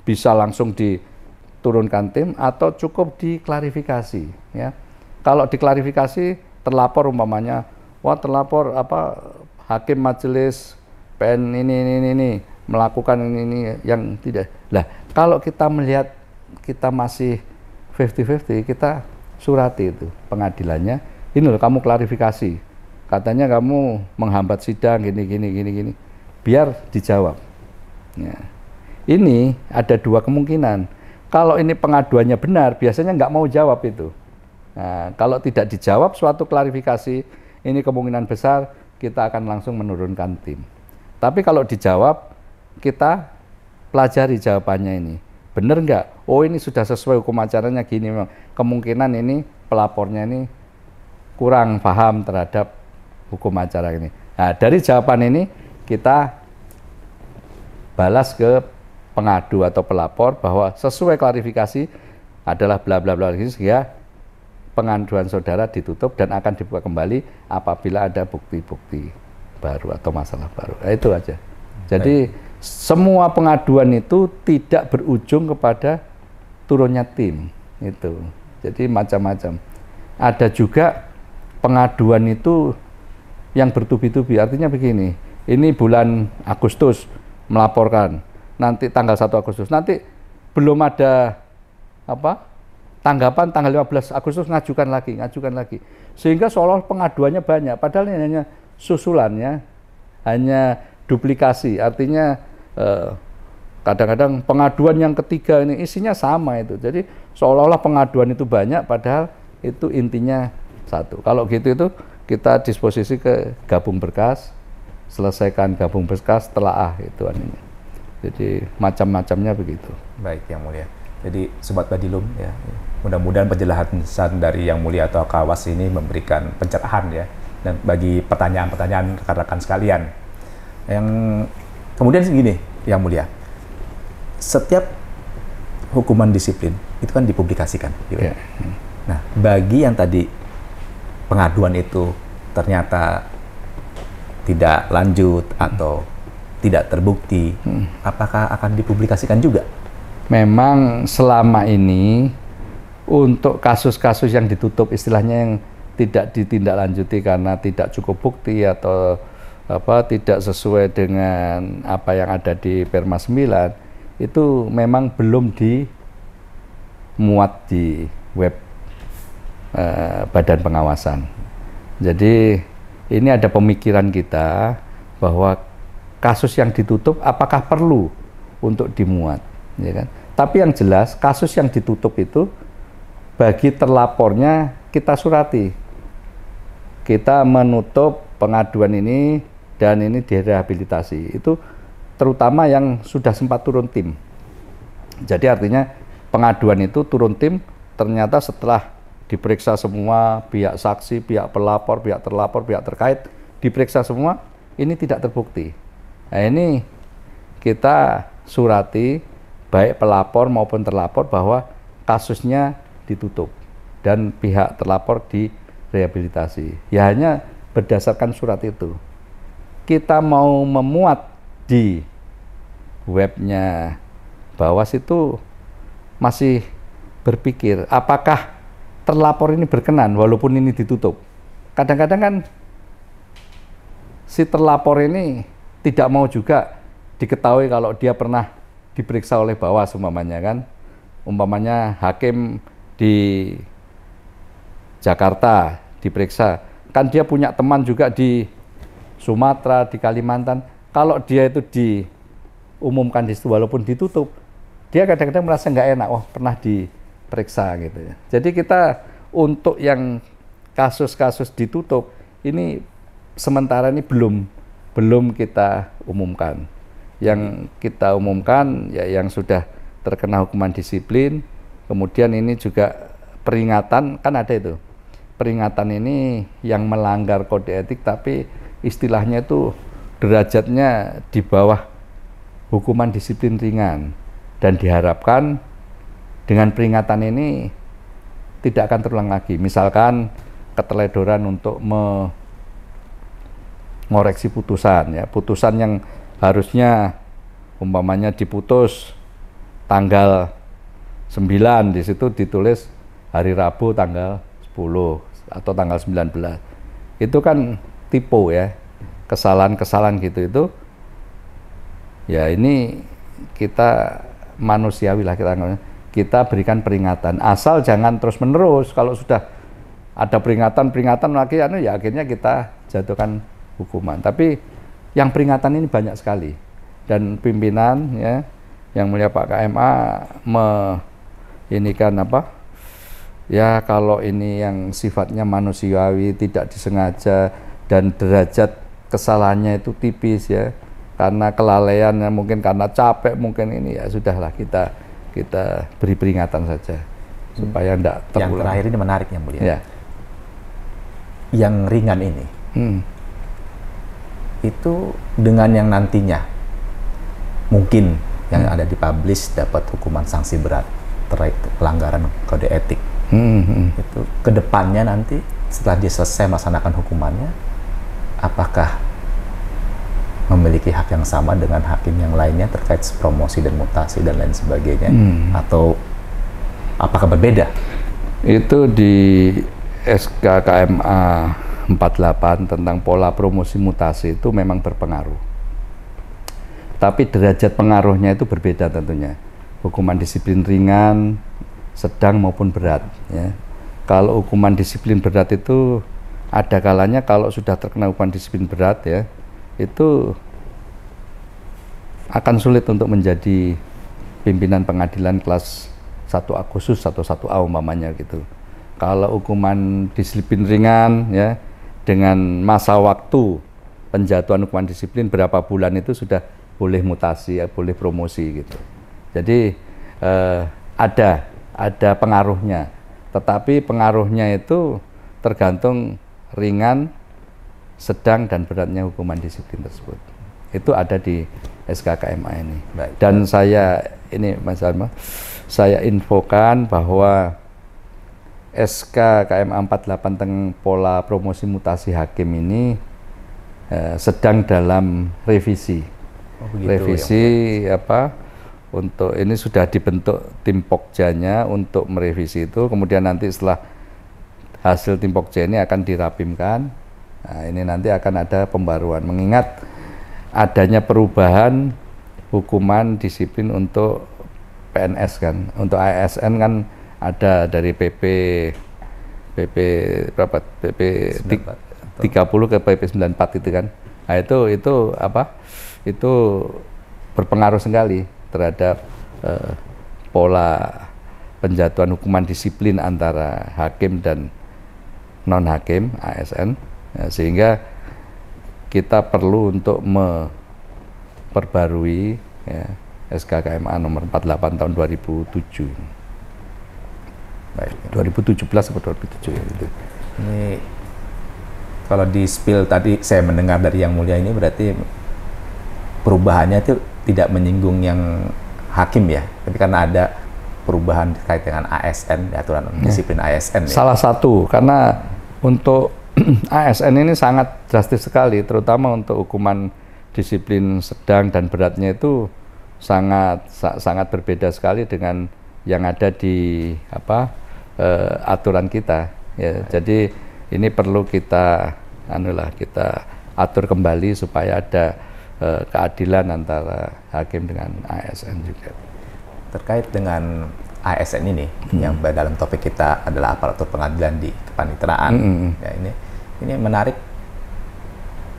bisa langsung diturunkan tim, atau cukup diklarifikasi, ya. Kalau diklarifikasi terlapor umpamanya, wah terlapor apa hakim majelis PN ini melakukan ini yang tidak. Lah, kalau kita melihat kita masih 50-50, kita surati itu pengadilannya. Ini loh kamu klarifikasi. Katanya kamu menghambat sidang gini. Biar dijawab. Ya. Ini ada dua kemungkinan. Kalau ini pengaduannya benar, biasanya nggak mau jawab itu. Nah, kalau tidak dijawab suatu klarifikasi, ini kemungkinan besar kita akan langsung menurunkan tim. Tapi kalau dijawab, kita pelajari jawabannya ini. Benar nggak? Oh ini sudah sesuai hukum acaranya gini. Kemungkinan ini pelapornya ini kurang paham terhadap hukum acara ini. Nah, dari jawaban ini kita balas ke pengadu atau pelapor bahwa sesuai klarifikasi adalah bla bla bla, sehingga pengaduan saudara ditutup dan akan dibuka kembali apabila ada bukti-bukti baru atau masalah baru. Nah, itu aja. Jadi semua pengaduan itu tidak berujung kepada turunnya tim itu. Jadi macam-macam. Ada juga pengaduan itu yang bertubi-tubi. Artinya begini, ini bulan Agustus melaporkan, nanti tanggal 1 Agustus, nanti belum ada tanggapan tanggal 15 Agustus ngajukan lagi. Sehingga seolah pengaduannya banyak, padahal ini hanya susulannya, hanya duplikasi. Artinya kadang-kadang pengaduan yang ketiga ini isinya sama itu. Jadi seolah-olah pengaduan itu banyak, padahal itu intinya satu. Kalau gitu itu kita disposisi ke gabung berkas, selesaikan gabung berkas, telaah itu aninya. Jadi macam-macamnya begitu. Baik, Yang Mulia. Jadi Sobat Badilum ya, mudah-mudahan penjelasan dari Yang Mulia atau Kawas ini memberikan pencerahan ya, dan bagi pertanyaan-pertanyaan rekan-rekan sekalian. Yang kemudian segini, Yang Mulia, setiap hukuman disiplin itu kan dipublikasikan. Gitu. Ya. Nah, bagi yang tadi pengaduan itu ternyata tidak lanjut atau tidak terbukti, apakah akan dipublikasikan juga? Memang selama ini untuk kasus-kasus yang ditutup, istilahnya yang tidak ditindaklanjuti karena tidak cukup bukti atau tidak sesuai dengan apa yang ada di Perma 9, itu memang belum dimuat di web Badan Pengawasan. Jadi ini ada pemikiran kita bahwa kasus yang ditutup apakah perlu untuk dimuat, ya kan? Tapi yang jelas kasus yang ditutup itu bagi terlapornya kita surati. Kita menutup pengaduan ini dan ini direhabilitasi. Itu terutama yang sudah sempat turun tim. Jadi artinya pengaduan itu turun tim, ternyata setelah diperiksa semua pihak saksi, pihak pelapor, pihak terlapor, pihak terkait, diperiksa semua, ini tidak terbukti. Nah ini kita surati baik pelapor maupun terlapor bahwa kasusnya ditutup dan pihak terlapor direhabilitasi. Ya hanya berdasarkan surat itu. Kita mau memuat di webnya Bawas itu masih berpikir apakah terlapor ini berkenan walaupun ini ditutup. Kadang-kadang kan si terlapor ini tidak mau juga diketahui kalau dia pernah diperiksa oleh Bawas umpamanya kan. Umpamanya hakim di Jakarta diperiksa, kan dia punya teman juga di Sumatera, di Kalimantan. Kalau dia itu diumumkan di situ walaupun ditutup, dia kadang-kadang merasa nggak enak, oh pernah diperiksa gitu ya. Jadi kita untuk yang kasus-kasus ditutup ini sementara ini belum kita umumkan. Yang kita umumkan ya yang sudah terkena hukuman disiplin, kemudian ini juga peringatan, kan ada itu. Peringatan ini yang melanggar kode etik tapi istilahnya itu derajatnya di bawah hukuman disiplin ringan. Dan diharapkan dengan peringatan ini tidak akan terulang lagi. Misalkan keteledoran untuk mengoreksi putusan, ya putusan yang harusnya umpamanya diputus tanggal 9, di situ ditulis hari Rabu tanggal 10. atau tanggal 19. Itu kan typo ya, kesalahan-kesalahan gitu itu. Ya ini kita manusiawi lah, kita berikan peringatan. Asal jangan terus-menerus. Kalau sudah ada peringatan lagi, ya akhirnya kita jatuhkan hukuman. Tapi yang peringatan ini banyak sekali. Dan pimpinan ya, yang mulia Pak KMA ini kan apa? Ya kalau ini yang sifatnya manusiawi, tidak disengaja, dan derajat kesalahannya itu tipis ya, karena kelalaian, mungkin karena capek, mungkin ini ya sudahlah, kita beri peringatan saja supaya tidak terulang. Yang terakhir ini menarik yang mulia. Ya. Yang ringan ini itu dengan yang nantinya mungkin yang ada dipublish dapat hukuman sanksi berat terkait pelanggaran kode etik. Itu kedepannya nanti setelah dia selesai melaksanakan hukumannya, apakah memiliki hak yang sama dengan hakim yang lainnya terkait promosi dan mutasi dan lain sebagainya, atau apakah berbeda? Itu di SK KMA 48 tentang pola promosi mutasi itu memang berpengaruh. Tapi derajat pengaruhnya itu berbeda tentunya. Hukuman disiplin ringan, sedang maupun berat ya. Kalau hukuman disiplin berat itu ada kalanya kalau sudah terkena hukuman disiplin berat ya, itu akan sulit untuk menjadi pimpinan pengadilan kelas 1A khusus atau 1A umpamanya gitu. Kalau hukuman disiplin ringan ya, dengan masa waktu penjatuhan hukuman disiplin berapa bulan itu sudah boleh mutasi ya, boleh promosi gitu. Jadi ada pengaruhnya, tetapi pengaruhnya itu tergantung ringan, sedang, dan beratnya hukuman disiplin tersebut. Itu ada di SK KMA ini. Baik. Dan saya ini Mas Alma, saya infokan bahwa SK KMA 48 tentang pola promosi mutasi hakim ini sedang dalam revisi. Revisi ya, untuk ini sudah dibentuk tim Pokjanya untuk merevisi itu, kemudian nanti setelah hasil tim Pokja ini akan dirapimkan. Nah, ini nanti akan ada pembaruan, mengingat adanya perubahan hukuman disiplin untuk PNS kan, untuk ASN kan ada dari PP berapa? PP 30 ke PP 94 itu kan. Nah, itu apa? Itu berpengaruh sekali terhadap pola penjatuhan hukuman disiplin antara hakim dan non hakim ASN ya, sehingga kita perlu untuk memperbarui ya, SK KMA nomor 48 tahun 2007. Baik, 2017 atau 2007 ya, gitu. Ini kalau di spill tadi saya mendengar dari yang mulia ini berarti perubahannya itu tidak menyinggung yang hakim ya, tapi karena ada perubahan terkait dengan ASN, aturan disiplin ASN ya. Salah satu, karena untuk ASN ini sangat drastis sekali, terutama untuk hukuman disiplin sedang dan beratnya itu sangat berbeda sekali dengan yang ada di aturan kita ya. Jadi ini perlu kita kita atur kembali supaya ada keadilan antara hakim dengan ASN juga. Terkait dengan ASN ini, yang dalam topik kita adalah aparatur pengadilan di kepaniteraan. Ya, ini menarik.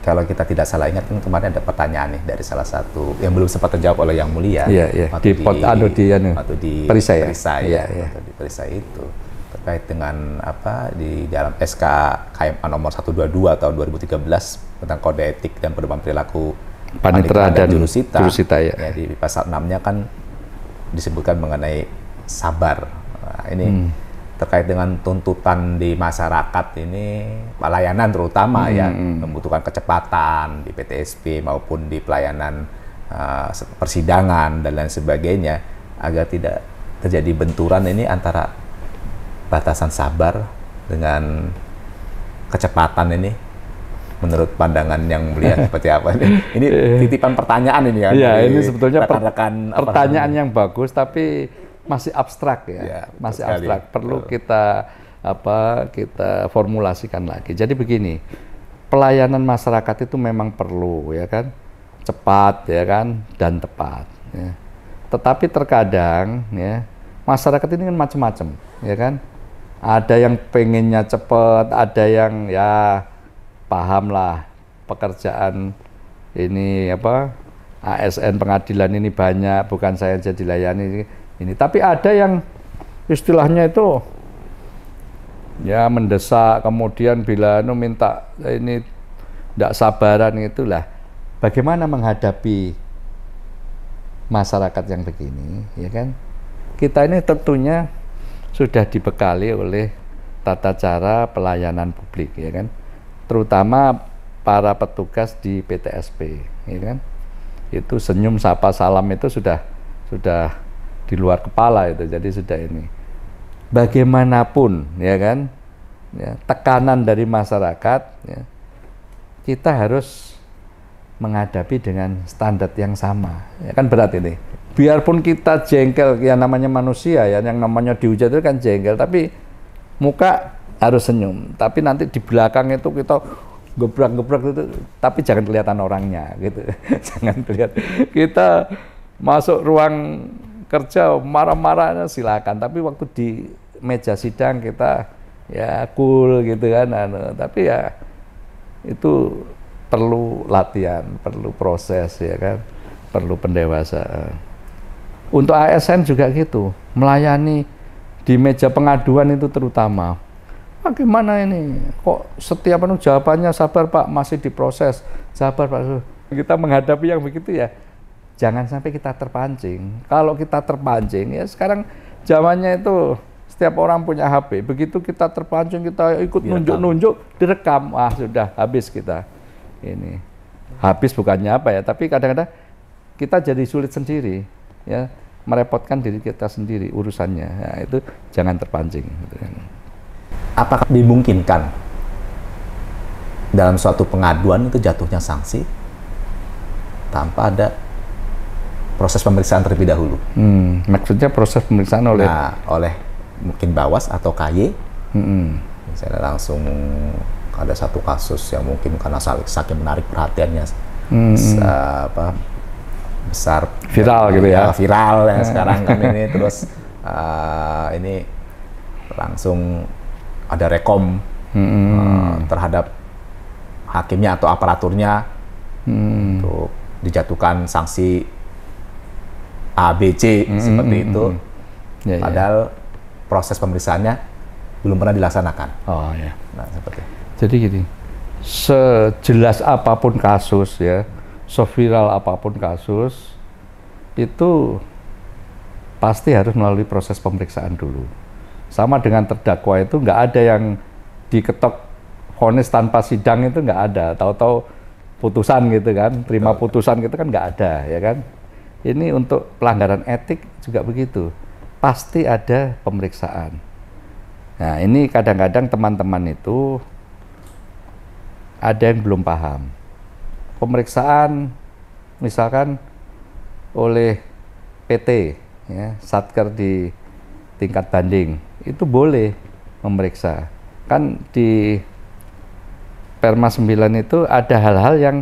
Kalau kita tidak salah ingat, kan kemarin ada pertanyaan nih dari salah satu yang belum sempat terjawab oleh yang mulia. Waktu di perisai itu terkait dengan di dalam SK KMA nomor 122 tahun 2013 tentang kode etik dan pedoman perilaku panitera dan jurusita ya. Ya, di pasal 6-nya kan disebutkan mengenai sabar. Nah, ini terkait dengan tuntutan di masyarakat ini, pelayanan terutama ya, membutuhkan kecepatan di PTSP maupun di pelayanan persidangan dan lain sebagainya, agar tidak terjadi benturan ini antara batasan sabar dengan kecepatan ini. Menurut pandangan yang melihat seperti apa ini? Ini titipan pertanyaan ini ya. Iya, ini sebetulnya pertanyaan yang bagus, tapi masih abstrak ya, masih abstrak. Perlu kita kita formulasikan lagi. Jadi begini, pelayanan masyarakat itu memang perlu, ya kan, cepat, ya kan, dan tepat. Ya. Tetapi terkadang, ya, masyarakat ini kan macam-macam, ya kan. Ada yang pengennya cepat, ada yang ya paham lah pekerjaan ini ASN pengadilan ini banyak, bukan saya jadi layani ini. Tapi ada yang istilahnya itu ya mendesak, kemudian bila minta ini tidak sabaran itulah. Bagaimana menghadapi masyarakat yang begini, ya kan? Kita ini tentunya sudah dibekali oleh tata cara pelayanan publik, ya kan? Terutama para petugas di PTSP, ya kan? Itu senyum sapa salam itu sudah di luar kepala itu, jadi sudah ini. Bagaimanapun, ya kan, ya, tekanan dari masyarakat, ya, kita harus menghadapi dengan standar yang sama, ya kan, berat ini. Biarpun kita jengkel, ya namanya manusia, ya, yang namanya dihujat itu kan jengkel, tapi muka harus senyum. Tapi nanti di belakang itu kita gebrak-gebrak itu, tapi jangan kelihatan orangnya, gitu. Jangan kelihatan. Kita masuk ruang kerja marah-marahnya silakan, tapi waktu di meja sidang kita ya cool gitu kan, tapi ya itu perlu latihan, perlu proses, ya kan, perlu pendewasaan. Untuk ASN juga gitu, melayani di meja pengaduan itu terutama. Bagaimana ini? Kok setiap jawabannya sabar Pak, masih diproses, sabar Pak. Kita menghadapi yang begitu ya, jangan sampai kita terpancing. Kalau kita terpancing, ya sekarang zamannya itu setiap orang punya HP. Begitu kita terpancing, kita ikut nunjuk-nunjuk, direkam, sudah habis kita. Ini habis bukannya apa ya, tapi kadang-kadang kita jadi sulit sendiri, ya, merepotkan diri kita sendiri urusannya. Nah, itu jangan terpancing. Apakah dimungkinkan dalam suatu pengaduan itu jatuhnya sanksi tanpa ada proses pemeriksaan terlebih dahulu? Maksudnya proses pemeriksaan oleh mungkin Bawas atau KY, misalnya langsung ada satu kasus yang mungkin karena saking menarik perhatiannya, besar, viral gitu ya, viral ya sekarang kan ini, terus ini langsung ada rekom terhadap hakimnya atau aparaturnya untuk dijatuhkan sanksi A, B, C seperti itu, padahal proses pemeriksaannya belum pernah dilaksanakan. Oh ya. Nah, seperti. Jadi gini, sejelas apapun kasus, ya, seviral apapun kasus, itu pasti harus melalui proses pemeriksaan dulu. Sama dengan terdakwa itu, nggak ada yang diketok vonis tanpa sidang, itu nggak ada. Tahu-tahu putusan gitu kan, terima putusan gitu kan nggak ada, ya kan. Ini untuk pelanggaran etik juga begitu, pasti ada pemeriksaan. Nah, ini kadang-kadang teman-teman itu ada yang belum paham. Pemeriksaan misalkan oleh PT, ya, Satker di tingkat banding, itu boleh memeriksa. Kan di Perma 9 itu ada hal-hal yang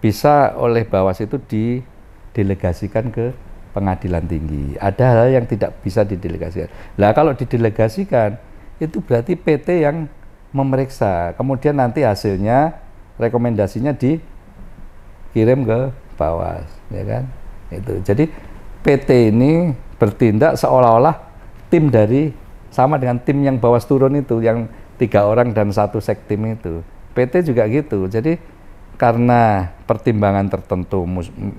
bisa oleh Bawas itu didelegasikan ke pengadilan tinggi. Ada hal yang tidak bisa didelegasikan. Nah, kalau didelegasikan, itu berarti PT yang memeriksa. Kemudian nanti hasilnya, rekomendasinya dikirim ke Bawas, ya kan? Itu. Jadi PT ini bertindak seolah-olah tim dari, sama dengan tim yang Bawas turun itu, yang 3 orang dan 1 sektim itu. PT juga gitu. Jadi karena pertimbangan tertentu,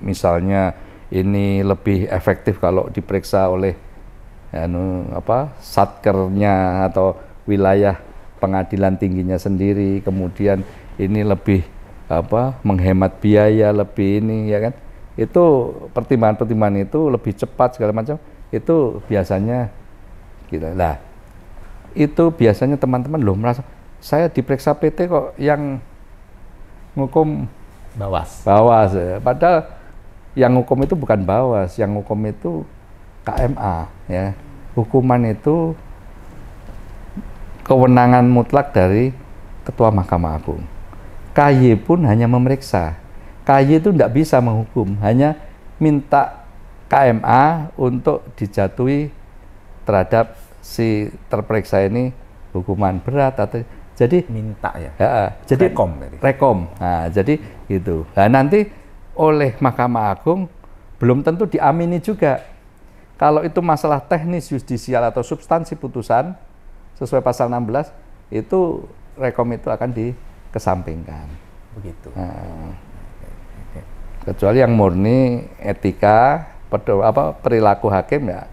misalnya ini lebih efektif kalau diperiksa oleh satkernya atau wilayah pengadilan tingginya sendiri, kemudian ini lebih menghemat biaya, lebih ini, ya kan, itu pertimbangan-pertimbangan itu lebih cepat segala macam, itu biasanya gitu. Nah, itu biasanya teman-teman loh merasa saya diperiksa PT kok yang ngukum Bawas, padahal yang hukum itu bukan Bawas, yang hukum itu KMA, ya. Hukuman itu kewenangan mutlak dari Ketua Mahkamah Agung. KY pun hanya memeriksa. KY itu tidak bisa menghukum, hanya minta KMA untuk dijatuhi terhadap si terperiksa ini hukuman berat atau jadi minta ya. Jadi rekom. Nah, jadi itu. Nah, nanti oleh Mahkamah Agung belum tentu diamini juga. Kalau itu masalah teknis yudisial atau substansi putusan sesuai pasal 16 itu rekom itu akan dikesampingkan. Begitu. Nah, kecuali yang murni etika perilaku hakim ya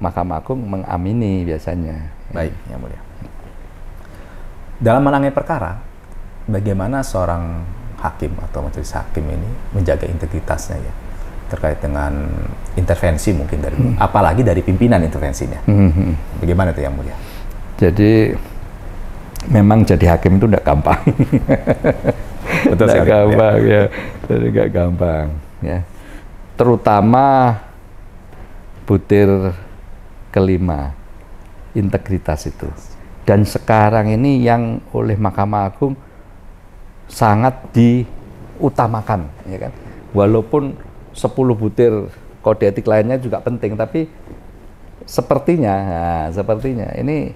Mahkamah Agung mengamini biasanya. Baik, Yang Mulia. Dalam menangani perkara, bagaimana seorang hakim atau majelis hakim ini menjaga integritasnya ya terkait dengan intervensi mungkin dari apalagi dari pimpinan intervensinya. Bagaimana itu Yang Mulia? Jadi memang jadi hakim itu tidak gampang. Betul sekali. Tidak gampang ya. Jadi nggak gampang ya. Terutama butir kelima, integritas itu. Dan sekarang ini yang oleh Mahkamah Agung sangat diutamakan, ya kan? Walaupun 10 butir kode etik lainnya juga penting, tapi sepertinya ini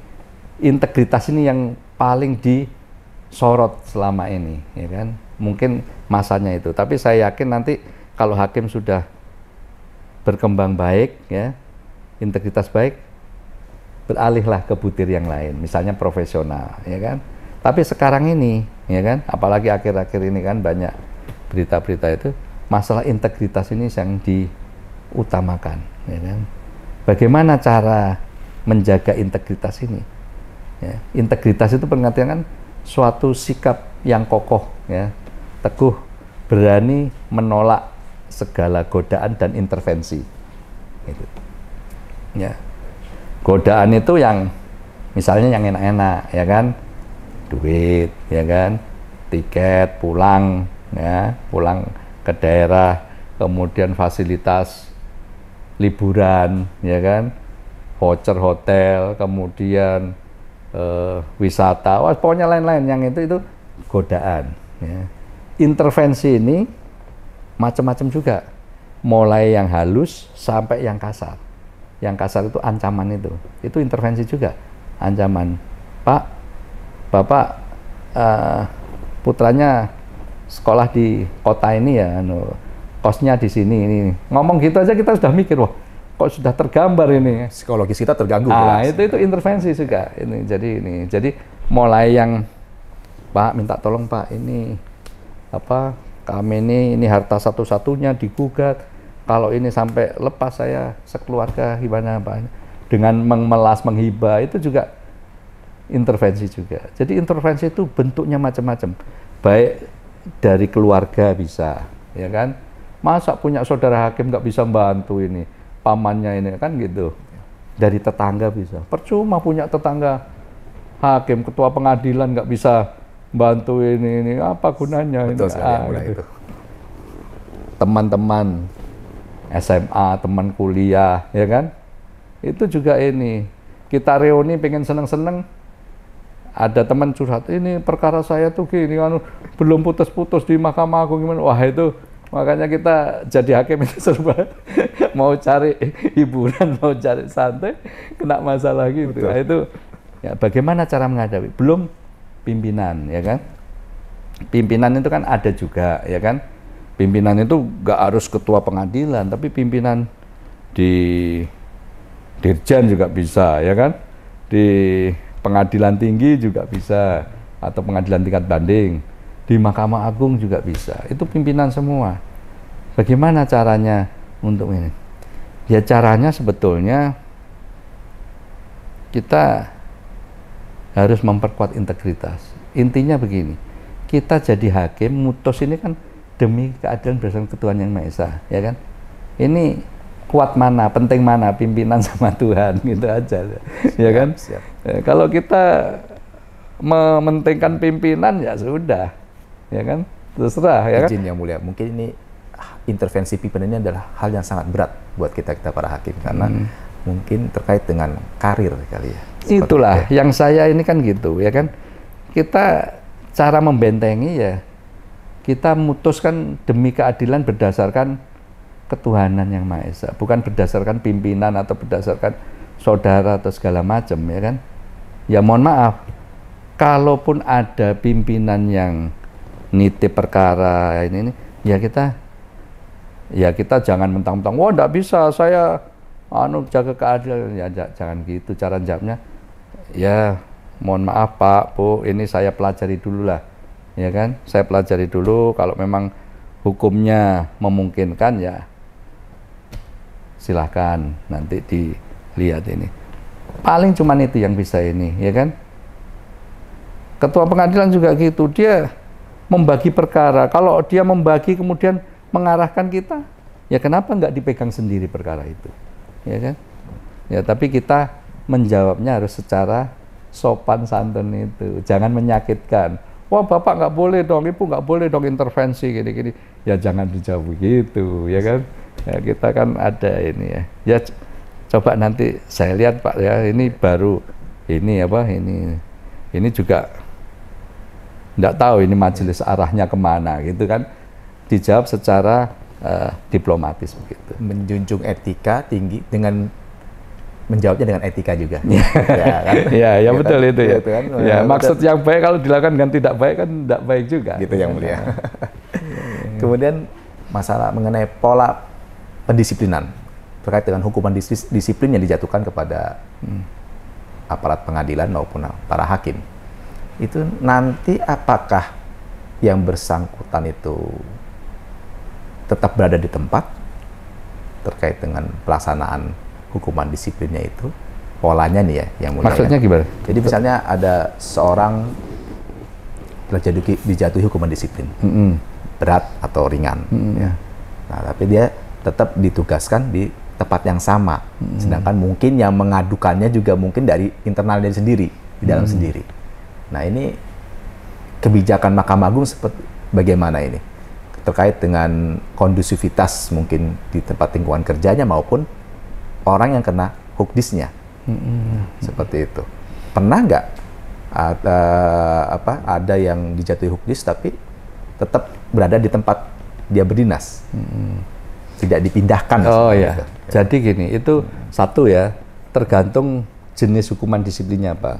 integritas ini yang paling disorot selama ini, ya kan? Mungkin masanya itu, tapi saya yakin nanti kalau hakim sudah berkembang baik, ya, integritas baik, beralihlah ke butir yang lain, misalnya profesional, ya kan? Tapi sekarang ini, ya kan, apalagi akhir-akhir ini kan banyak berita-berita itu, masalah integritas ini yang diutamakan, ya kan? Bagaimana cara menjaga integritas ini? Ya, integritas itu pengertian kan suatu sikap yang kokoh, ya, teguh, berani menolak segala godaan dan intervensi. Gitu. Ya. Godaan itu yang misalnya yang enak-enak, ya kan, duit, ya kan, tiket pulang, ya, pulang ke daerah, kemudian fasilitas liburan, ya kan, voucher hotel, kemudian wisata, pokoknya lain-lain yang itu godaan. Ya. Intervensi ini macam-macam juga, mulai yang halus sampai yang kasar. Yang kasar itu ancaman itu intervensi juga, ancaman. Pak, Bapak putranya sekolah di kota ini ya, kosnya di sini ini. Ngomong gitu aja kita sudah mikir, wah, kok sudah tergambar ini. Psikologis kita terganggu. Nah, itu intervensi juga. Jadi mulai yang Pak minta tolong Pak, ini kami ini harta satu-satunya digugat. Kalau ini sampai lepas saya sekeluarga gimana Pak? Dengan memelas menghibah itu juga intervensi juga. Jadi intervensi itu bentuknya macam-macam. Baik dari keluarga bisa, ya kan? Masa punya saudara hakim nggak bisa bantu ini, pamannya ini kan gitu. Dari tetangga bisa. Percuma punya tetangga hakim, ketua pengadilan nggak bisa bantu ini apa gunanya? Betul sekali, gitu. Teman-teman SMA, teman kuliah, ya kan? Itu juga ini. Kita reuni pengen seneng-seneng, ada teman curhat, ini perkara saya tuh gini, belum putus-putus di Mahkamah Agung gimana? Wah itu, makanya kita jadi hakim itu serba mau cari hiburan, mau cari santai, kena masalah gitu. Nah, itu ya, bagaimana cara menghadapi? Belum pimpinan, ya kan? Pimpinan itu kan ada juga, ya kan? Pimpinan itu nggak harus ketua pengadilan, tapi pimpinan di Dirjen juga bisa, ya kan? Di pengadilan tinggi juga bisa, atau pengadilan tingkat banding, di Mahkamah Agung juga bisa. Itu pimpinan semua. Bagaimana caranya untuk ini? Ya caranya sebetulnya kita harus memperkuat integritas. Intinya begini, kita jadi hakim, mutus ini kan demi keadilan berdasarkan ketuhanan yang Maha Esa, ya kan? Ini kuat mana, penting mana, pimpinan sama Tuhan, gitu aja, ya kan? Siap. Kalau kita mementingkan pimpinan ya sudah, ya kan? Terserah, ya kan? Izin Yang Mulia, mungkin ini intervensi pimpinan ini adalah hal yang sangat berat buat kita para hakim karena mungkin terkait dengan karir kali ya. Itulah yang saya ini kan gitu ya kan. Kita cara membentengi ya kita memutuskan demi keadilan berdasarkan ketuhanan yang Maha Esa, bukan berdasarkan pimpinan atau berdasarkan saudara atau segala macam ya kan. Ya mohon maaf, kalaupun ada pimpinan yang nitip perkara ini ya kita jangan mentang-mentang wah enggak bisa saya jaga keadilan, ya jangan gitu cara jawabnya. Ya mohon maaf Pak, Bu, ini saya pelajari dulu lah ya kan, saya pelajari dulu, kalau memang hukumnya memungkinkan ya silahkan nanti dilihat ini. Paling cuman itu yang bisa ini ya kan. Ketua pengadilan juga gitu, dia membagi perkara, kalau dia membagi kemudian mengarahkan kita, ya kenapa nggak dipegang sendiri perkara itu ya kan. Ya tapi kita menjawabnya harus secara sopan santun itu, jangan menyakitkan. Wah Bapak nggak boleh dong, Ibu nggak boleh dong intervensi gini-gini. Ya jangan dijawab begitu ya kan. Ya kita kan ada ini ya. Ya coba nanti saya lihat Pak ya, ini baru ini apa ini juga nggak tahu ini majelis arahnya kemana gitu kan. Dijawab secara diplomatis begitu. Menjunjung etika tinggi dengan menjawabnya dengan etika juga. Ya kan? Ya betul itu ya. Gitu kan? Ya maksud yang baik kalau dilakukan dengan tidak baik kan tidak baik juga. Gitu yang mulia. Kemudian masalah mengenai pola pendisiplinan terkait dengan hukuman disiplin yang dijatuhkan kepada aparat pengadilan maupun para hakim. Itu nanti apakah yang bersangkutan itu tetap berada di tempat terkait dengan pelaksanaan hukuman disiplinnya itu, polanya nih ya yang mulia. Maksudnya gimana? Jadi misalnya ada seorang dijatuhi hukuman disiplin, berat atau ringan, ya. Nah tapi dia tetap ditugaskan di tempat yang sama, sedangkan mungkin yang mengadukannya juga mungkin dari internal dia sendiri, di dalam sendiri. Nah ini kebijakan Mahkamah Agung seperti bagaimana ini? Terkait dengan kondusivitas mungkin di tempat lingkungan kerjanya maupun orang yang kena hukdisnya, seperti itu. Pernah nggak ada yang dijatuhi hukdis tapi tetap berada di tempat dia berdinas, tidak dipindahkan? Oh ya, jadi gini, itu satu ya, tergantung jenis hukuman disiplinnya Pak.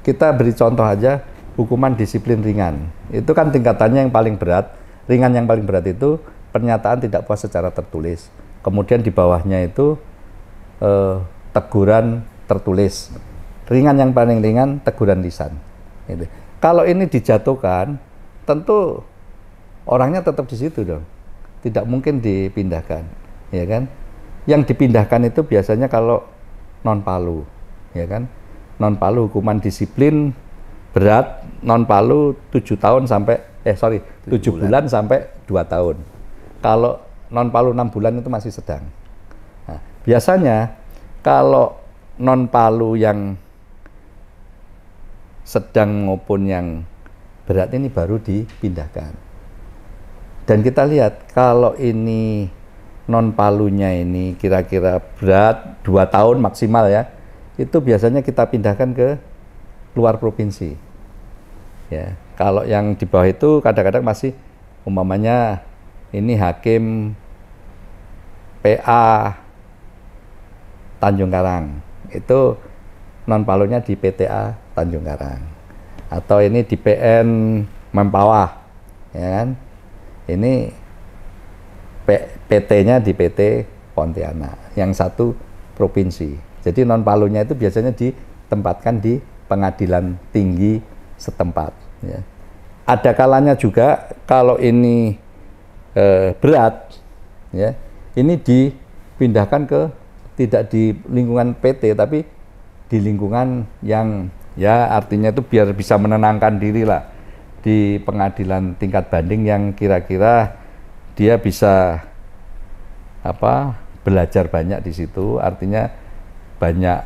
Kita beri contoh aja, hukuman disiplin ringan, itu kan tingkatannya yang paling berat. Ringan yang paling berat itu pernyataan tidak puas secara tertulis. Kemudian di bawahnya itu teguran tertulis. Ringan yang paling ringan teguran lisan. Gitu. Kalau ini dijatuhkan, tentu orangnya tetap di situ dong. Tidak mungkin dipindahkan, ya kan? Yang dipindahkan itu biasanya kalau non palu, ya kan? Non palu hukuman disiplin berat, non palu 7 tahun sampai 7 bulan sampai 2 tahun. Kalau non palu 6 bulan itu masih sedang. Nah, biasanya kalau non palu yang sedang maupun yang berat ini baru dipindahkan. Dan kita lihat kalau ini non palunya ini kira-kira berat 2 tahun maksimal ya, itu biasanya kita pindahkan ke luar provinsi. Ya, kalau yang di bawah itu kadang-kadang masih umpamanya ini hakim PA Tanjung Karang, itu non palunya di PTA Tanjung Karang, atau ini di PN Mempawah, ya kan? Ini PT-nya di PT Pontianak, yang satu provinsi. Jadi non palunya itu biasanya ditempatkan di pengadilan tinggi setempat. Ya. Ada kalanya juga kalau ini berat, ya, ini dipindahkan ke tidak di lingkungan PT tapi di lingkungan yang ya artinya itu biar bisa menenangkan diri lah di pengadilan tingkat banding yang kira-kira dia bisa belajar banyak di situ, artinya banyak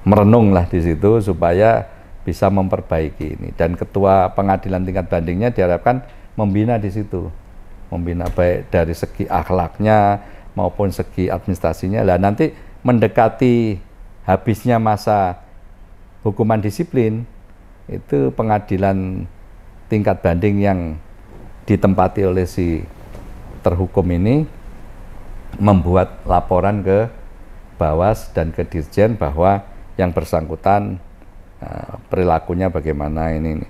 merenung lah di situ supaya bisa memperbaiki ini. Dan ketua pengadilan tingkat bandingnya diharapkan membina di situ, membina baik dari segi akhlaknya maupun segi administrasinya. Lah nanti mendekati habisnya masa hukuman disiplin itu pengadilan tingkat banding yang ditempati oleh si terhukum ini membuat laporan ke Bawas dan ke Dirjen bahwa yang bersangkutan perilakunya bagaimana ini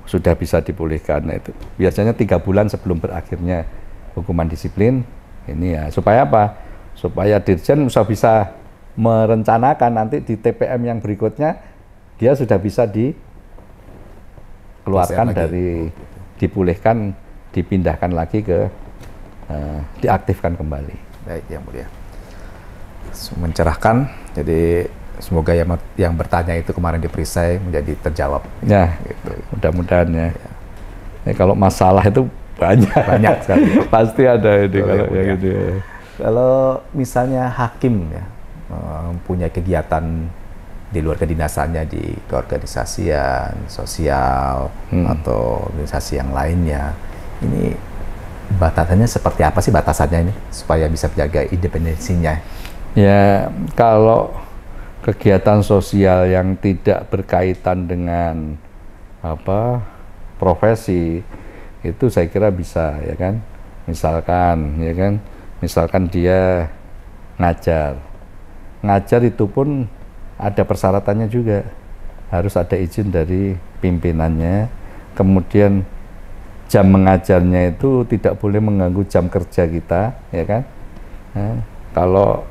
sudah bisa dipulihkan. Nah, itu biasanya 3 bulan sebelum berakhirnya hukuman disiplin ini ya, supaya apa? Supaya Dirjen bisa merencanakan nanti di TPM yang berikutnya dia sudah bisa dikeluarkan dari, dipulihkan, dipindahkan lagi ke diaktifkan kembali. Baik, Yang Mulia. Mencerahkan, jadi semoga yang bertanya itu kemarin di perisai menjadi terjawab. Ya, gitu. Mudah-mudahan ya. Kalau masalah itu banyak sekali. Pasti ada ini kalau yang ini. Kalau misalnya hakim ya mempunyai kegiatan di luar kedinasannya di keorganisasian, sosial atau organisasi yang lainnya, ini batasannya seperti apa sih batasannya ini supaya bisa menjaga independensinya? Ya, kalau kegiatan sosial yang tidak berkaitan dengan profesi itu saya kira bisa, ya kan. Misalkan dia ngajar itu pun ada persyaratannya juga, harus ada izin dari pimpinannya, kemudian jam mengajarnya itu tidak boleh mengganggu jam kerja kita, ya kan. Nah, kalau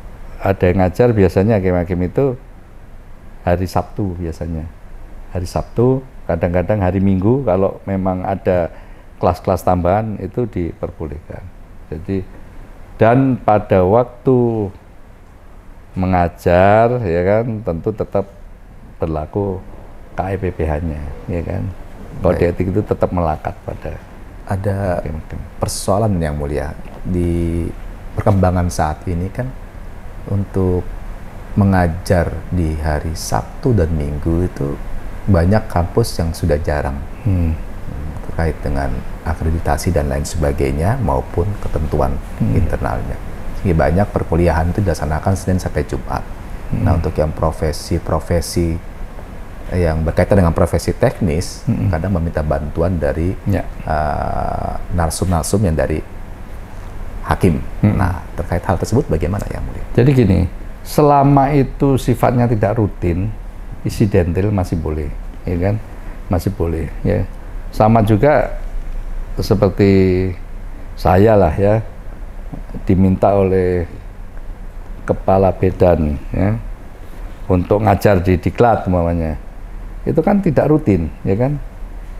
ada yang ngajar biasanya hakim-hakim itu hari Sabtu biasanya, kadang-kadang hari Minggu kalau memang ada kelas-kelas tambahan itu diperbolehkan. Jadi, dan pada waktu mengajar, ya kan, tentu tetap berlaku KEPPH-nya, ya kan. Kode etik itu tetap melekat pada. Ada persoalan Yang Mulia di perkembangan saat ini kan, untuk mengajar di hari Sabtu dan Minggu itu banyak kampus yang sudah jarang terkait dengan akreditasi dan lain sebagainya maupun ketentuan internalnya. Sehingga banyak perkuliahan itu dilaksanakan Senin sampai Jumat. Nah, untuk yang profesi yang berkaitan dengan profesi teknis, kadang meminta bantuan dari narsum-narsum yang dari hakim. Nah, terkait hal tersebut bagaimana Yang Mulia? Jadi gini, selama itu sifatnya tidak rutin, insidental masih boleh, ya kan? Masih boleh, ya. Sama juga seperti saya lah, ya, diminta oleh kepala Bedan, ya, untuk ngajar di Diklat umpamanya. Itu kan tidak rutin, ya kan?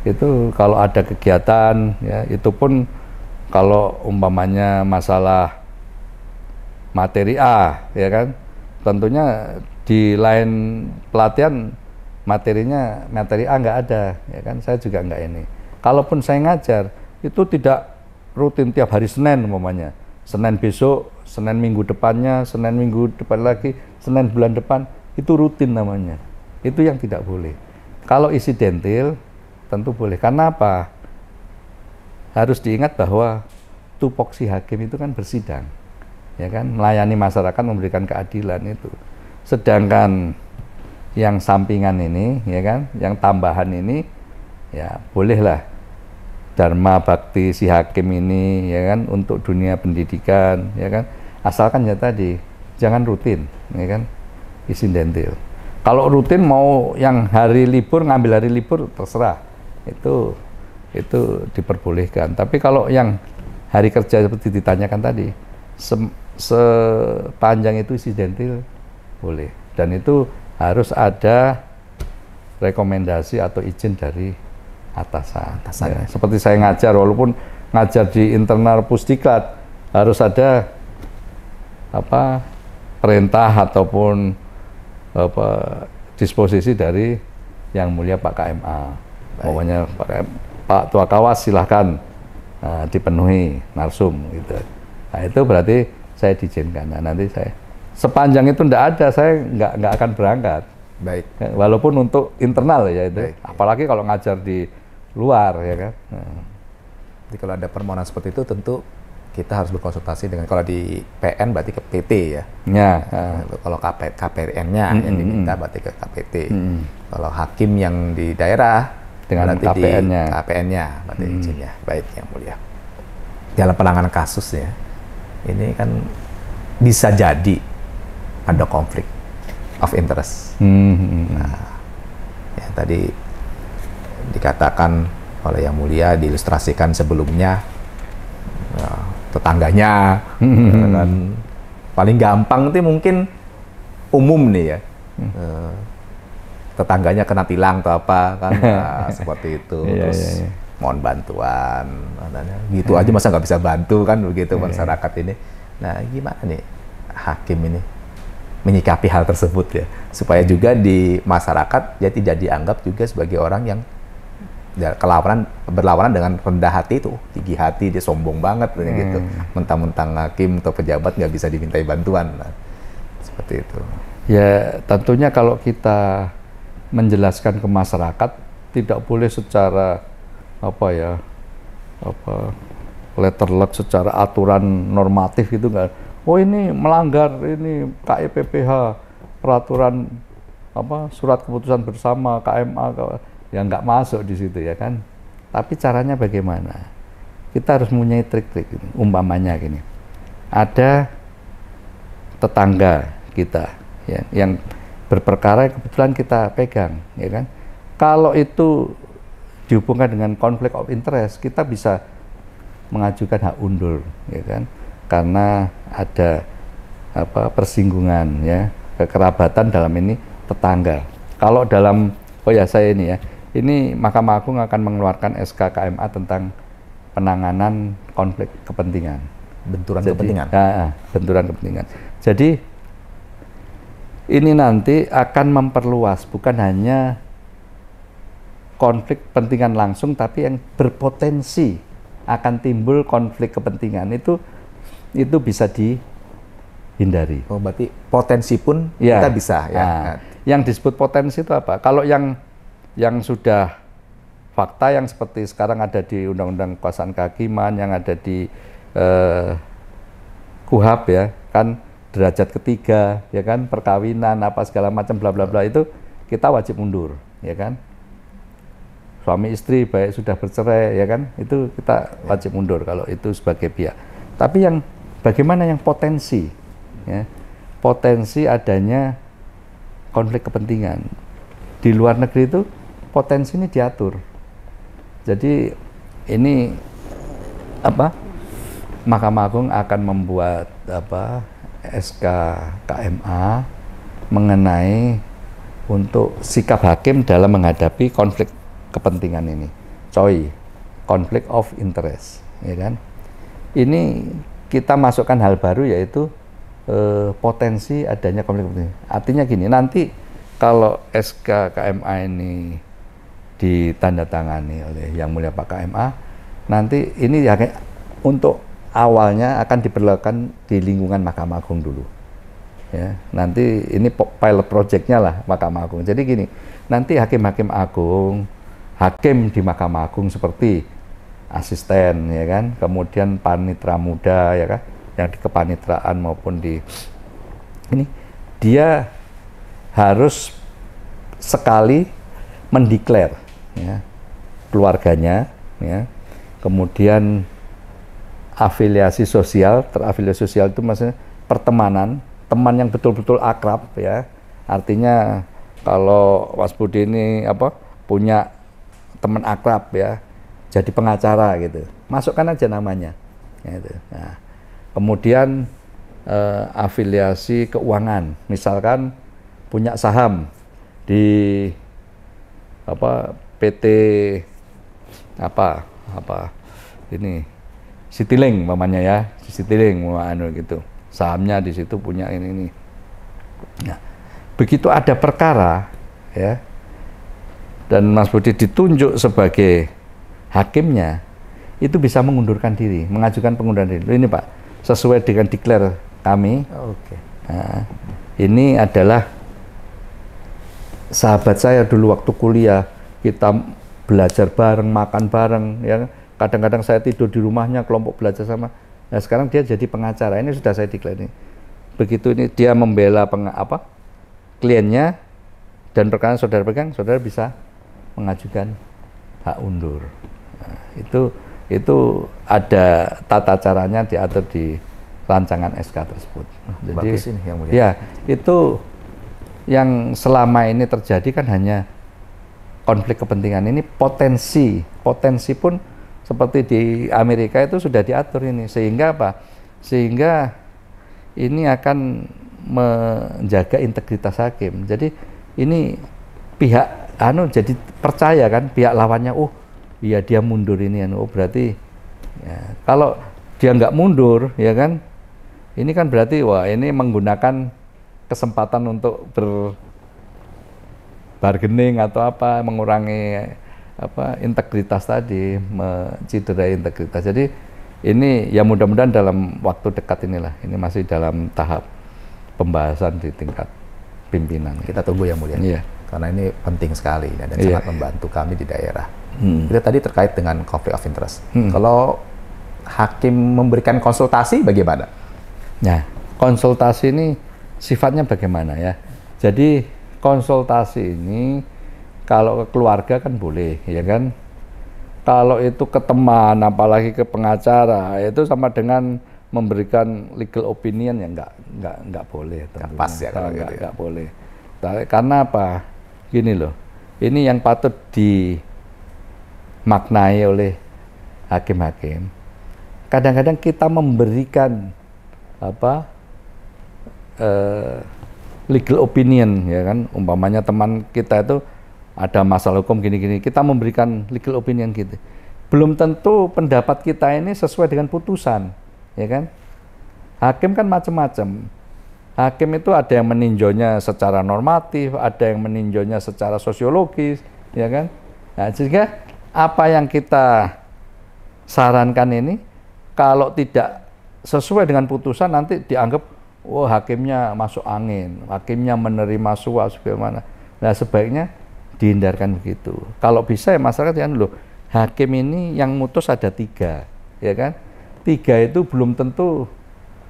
Itu kalau ada kegiatan, ya, itu pun kalau umpamanya masalah materi A, ya kan, tentunya di lain pelatihan materi A nggak ada, ya kan, saya juga nggak ini. Kalaupun saya ngajar, itu tidak rutin tiap hari Senin umpamanya, Senin besok, Senin minggu depannya, Senin minggu depan lagi, Senin bulan depan, itu rutin namanya. Itu yang tidak boleh. Kalau insidental, tentu boleh. Karena apa? Harus diingat bahwa tupoksi hakim itu kan bersidang, ya kan, melayani masyarakat, memberikan keadilan itu. Sedangkan yang sampingan ini, ya kan, yang tambahan ini, ya bolehlah dharma bakti si hakim ini, ya kan, untuk dunia pendidikan, ya kan, asalkan ya tadi jangan rutin, ya kan, insidental. Kalau rutin mau yang hari libur, ngambil hari libur, terserah, itu diperbolehkan. Tapi kalau yang hari kerja seperti ditanyakan tadi, sepanjang itu insidental boleh, dan itu harus ada rekomendasi atau izin dari atasan. Ya, seperti saya ngajar, walaupun ngajar di internal Pusdiklat, harus ada perintah ataupun disposisi dari Yang Mulia Pak KMA. Pokoknya Pak Tua Kawas silahkan dipenuhi narsum gitu. Nah, itu berarti saya diizinkan. Nah, nanti saya sepanjang itu tidak ada, saya nggak akan berangkat. Baik. Walaupun untuk internal ya itu. Baik. Apalagi kalau ngajar di luar, ya kan. Jadi kalau ada permohonan seperti itu tentu kita harus berkonsultasi dengan, kalau di PN berarti ke PT ya. Ya. Kalau KPRN-nya yang diminta berarti ke KPT. Kalau hakim yang di daerah dengan berarti KPN-nya. di KPN-nya, berarti izinnya. Baik, yang mulia. Dalam penanganan kasus ya, ini kan bisa jadi ada konflik of interest. Nah, ya tadi dikatakan oleh yang mulia, diilustrasikan sebelumnya, ya, tetangganya, dan paling gampang itu mungkin umum nih ya. Tetangganya kena tilang atau apa kan, nah, seperti itu. Terus mohon bantuan, katanya. Gitu aja masa nggak bisa bantu kan, begitu masyarakat ini. Nah, gimana nih hakim ini menyikapi hal tersebut ya, supaya juga di masyarakat ya tidak dianggap juga sebagai orang yang berlawanan dengan rendah hati itu, tinggi hati, dia sombong banget gitu, mentang-mentang hakim atau pejabat nggak bisa dimintai bantuan, nah, seperti itu. Ya tentunya kalau kita menjelaskan ke masyarakat tidak boleh secara letter luck, secara aturan normatif gitu, nggak. Oh ini melanggar ini KIPPH, peraturan surat keputusan bersama KMA, yang nggak masuk di situ ya kan. Tapi caranya bagaimana? Kita harus punya trik-trik. Umpamanya gini, ada tetangga kita ya, yang berperkara kebetulan kita pegang, ya kan. Kalau itu dihubungkan dengan konflik of interest, kita bisa mengajukan hak undur, ya kan, karena ada persinggungan ya, kekerabatan dalam ini tetangga. Kalau dalam saya ini ya, ini Mahkamah Agung akan mengeluarkan SK KMA tentang penanganan konflik kepentingan. Benturan kepentingan. Benturan kepentingan. Jadi ini nanti akan memperluas, bukan hanya konflik kepentingan langsung, tapi yang berpotensi akan timbul konflik kepentingan itu bisa dihindari. Oh, berarti potensi pun kita bisa ya. Nah, yang disebut potensi itu apa? Kalau yang sudah fakta yang seperti sekarang ada di Undang-Undang Kekuasaan Kehakiman, yang ada di KUHP ya, kan derajat ketiga, ya kan, perkawinan apa segala macam bla bla bla, itu kita wajib mundur, ya kan. Suami istri baik sudah bercerai, ya kan, itu kita wajib mundur kalau itu sebagai pihak. Tapi yang bagaimana yang potensi, ya, potensi adanya konflik kepentingan di luar negeri itu potensi ini diatur. Jadi ini Mahkamah Agung akan membuat SK KMA mengenai untuk sikap hakim dalam menghadapi konflik kepentingan ini, konflik of interest, ya kan. Ini kita masukkan hal baru, yaitu potensi adanya konflik kepentingan. Artinya gini, nanti kalau SK KMA ini ditandatangani oleh Yang Mulia Pak KMA, nanti ini untuk awalnya akan diperlakukan di lingkungan Mahkamah Agung dulu. Ya, nanti ini pilot projectnya lah Mahkamah Agung. Jadi gini, nanti hakim-hakim agung, hakim di Mahkamah Agung seperti asisten, ya kan, kemudian panitra muda, ya kan, yang di kepanitraan maupun di ini, dia harus sekali mendeklar, ya, keluarganya, ya, kemudian afiliasi sosial. Terafiliasi sosial itu maksudnya pertemanan, teman yang betul-betul akrab, ya. Artinya kalau Mas Budi ini punya teman akrab, ya, jadi pengacara gitu, masukkan aja namanya, gitu. Nah, kemudian afiliasi keuangan, misalkan punya saham di PT ini Citylink mamanya ya, Citylink gitu, sahamnya di situ punya ini. Nah, begitu ada perkara, ya, dan Mas Budi ditunjuk sebagai hakimnya, itu bisa mengundurkan diri, mengajukan pengunduran diri. Ini Pak, sesuai dengan declare kami. Oke. Nah, ini adalah sahabat saya dulu waktu kuliah, kita belajar bareng, makan bareng, ya. Kadang-kadang saya tidur di rumahnya, kelompok belajar sama. Nah, sekarang dia jadi pengacara. Ini sudah saya declare ini. Begitu ini dia membela kliennya, dan perkara saudara pegang, saudara bisa mengajukan hak undur. Nah, itu ada tata caranya diatur di rancangan SK tersebut. Jadi bagus ini yang mulia. Ya, itu yang selama ini terjadi kan hanya konflik kepentingan. Ini potensi pun seperti di Amerika itu sudah diatur ini, sehingga apa? Sehingga ini akan menjaga integritas hakim. Jadi ini pihak jadi percaya kan, pihak lawannya, oh iya dia mundur ini, oh berarti ya, kalau dia nggak mundur ya kan, ini kan berarti wah ini menggunakan kesempatan untuk bargaining atau apa, mengurangi apa integritas tadi, menciderai integritas. Jadi ini ya mudah-mudahan dalam waktu dekat inilah, ini masih dalam tahap pembahasan di tingkat pimpinan. Kita tunggu yang mulia. Iya. Karena ini penting sekali dan sangat membantu kami di daerah. Itu tadi terkait dengan conflict of interest. Kalau hakim memberikan konsultasi bagaimana? Nah, konsultasi ini sifatnya bagaimana ya? Jadi konsultasi ini kalau ke keluarga kan boleh, ya kan? Kalau itu ke teman, apalagi ke pengacara, itu sama dengan memberikan legal opinion ya nggak boleh. Nggak pas ya kalau gitu ya. Nggak boleh. Karena apa? Gini loh, ini yang patut dimaknai oleh hakim-hakim. Kadang-kadang kita memberikan apa legal opinion, ya kan? Umpamanya teman kita itu ada masalah hukum gini-gini, kita memberikan legal opinion gitu. Belum tentu pendapat kita ini sesuai dengan putusan, ya kan? Hakim kan macam-macam. Hakim itu ada yang meninjaunya secara normatif, ada yang meninjaunya secara sosiologis, ya kan? Nah, sehingga apa yang kita sarankan ini, kalau tidak sesuai dengan putusan nanti dianggap, oh hakimnya masuk angin, hakimnya menerima suap bagaimana. Nah sebaiknya dihindarkan begitu. Kalau bisa ya masyarakat kan loh, hakim ini yang mutus ada 3, ya kan? 3 itu belum tentu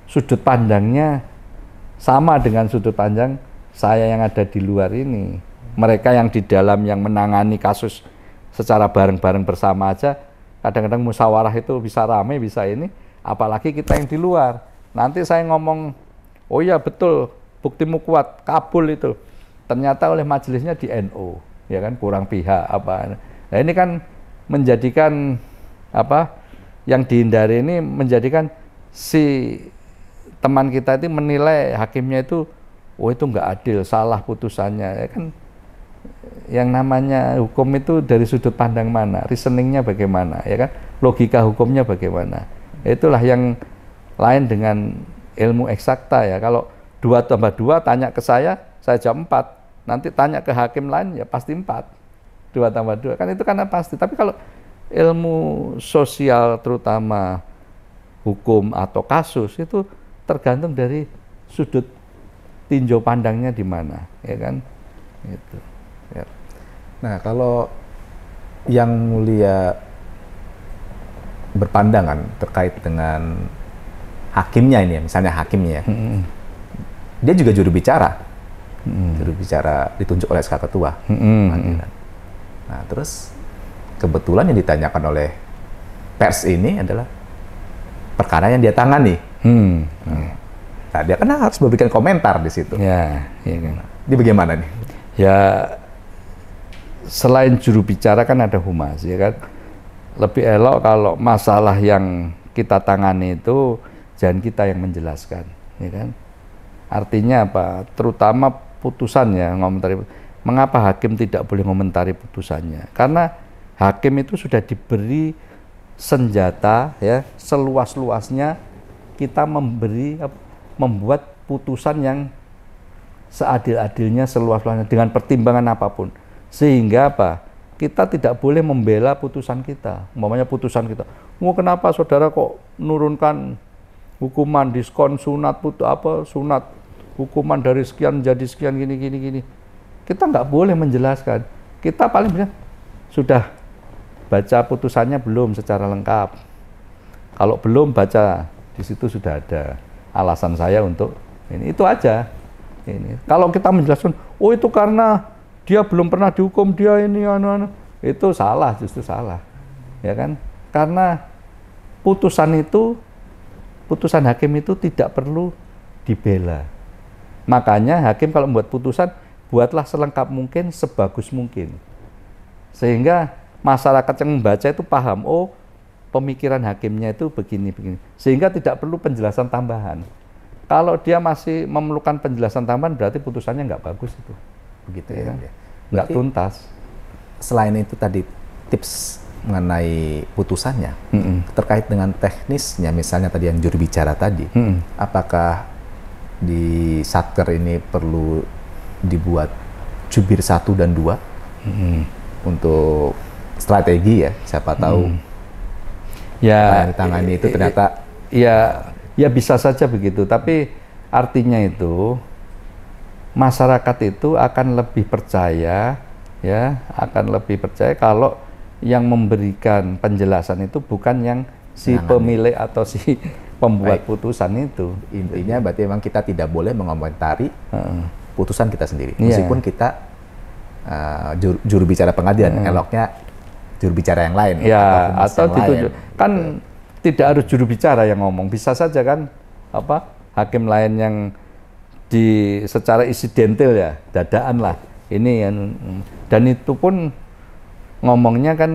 sudut pandangnya sama dengan sudut pandang saya yang ada di luar ini. Mereka yang di dalam yang menangani kasus secara bareng-bareng bersama aja, kadang-kadang musyawarah itu bisa ramai, bisa ini, apalagi kita yang di luar. Nanti saya ngomong, oh iya betul, buktimu kuat, kabul itu. Ternyata oleh majelisnya di NO, ya kan, kurang pihak apa. Nah ini kan menjadikan apa yang dihindari ini, menjadikan si teman kita itu menilai hakimnya itu, oh itu nggak adil, salah putusannya, ya kan. Yang namanya hukum itu dari sudut pandang mana, reasoningnya bagaimana, ya kan, logika hukumnya bagaimana. Itulah yang lain dengan ilmu eksakta ya. Kalau 2 tambah 2 tanya ke saya jawab 4. Nanti tanya ke hakim lain ya pasti 4. 2 tambah 2 kan itu karena pasti. Tapi kalau ilmu sosial terutama hukum atau kasus itu tergantung dari sudut tinjau pandangnya di mana, ya kan? Gitu. Ya. Nah, kalau yang mulia berpandangan terkait dengan hakimnya ini, misalnya hakimnya, dia juga juru bicara, juru bicara ditunjuk oleh SK Ketua pengadilan. Nah, terus kebetulan yang ditanyakan oleh pers ini adalah perkara yang dia tangani. Nah, dia kan harus memberikan komentar di situ. Ya, iya kan. Ini bagaimana nih? Ya, selain juru bicara kan ada humas, ya kan. Lebih elok kalau masalah yang kita tangani itu jangan kita yang menjelaskan, ya kan. Artinya apa? Terutama putusan ya, ngomentari. Mengapa hakim tidak boleh mengomentari putusannya? Karena hakim itu sudah diberi senjata ya seluas-luasnya kita membuat putusan yang seadil-adilnya, seluas-luasnya dengan pertimbangan apapun. Sehingga apa? Kita tidak boleh membela putusan kita. Umpamanya putusan kita, kenapa saudara kok nurunkan hukuman diskon sunat sunat hukuman dari sekian jadi sekian gini. Kita nggak boleh menjelaskan. Kita paling bisa sudah baca putusannya belum secara lengkap. Kalau belum baca, di situ sudah ada alasan saya untuk ini. Itu aja. Ini. Kalau kita menjelaskan, oh itu karena dia belum pernah dihukum, dia ini anu. Itu salah, justru salah. Ya kan? Karena putusan hakim itu tidak perlu dibela. Makanya hakim kalau membuat putusan, buatlah selengkap mungkin, sebagus mungkin. Sehingga masyarakat yang membaca itu paham, oh pemikiran hakimnya itu begini. Sehingga tidak perlu penjelasan tambahan. Kalau dia masih memerlukan penjelasan tambahan, berarti putusannya nggak bagus itu. Begitu ya kan? Nggak tuntas. Selain itu tadi tips mengenai putusannya, terkait dengan teknisnya, misalnya tadi yang juru bicara tadi, apakah di Satker ini perlu dibuat jubir 1 dan 2 untuk strategi ya, siapa tahu ya tangani itu ternyata ya bisa saja begitu, tapi artinya itu masyarakat itu akan lebih percaya kalau yang memberikan penjelasan itu bukan yang si pemilik atau si pembuat putusan itu. Intinya berarti memang kita tidak boleh mengomentari putusan kita sendiri, meskipun kita juru bicara pengadilan, eloknya juru bicara yang lain atau ditunjuk kan, tidak harus juru bicara yang ngomong, bisa saja kan hakim lain yang secara insidental ya, dadaan lah ini, dan itu pun ngomongnya kan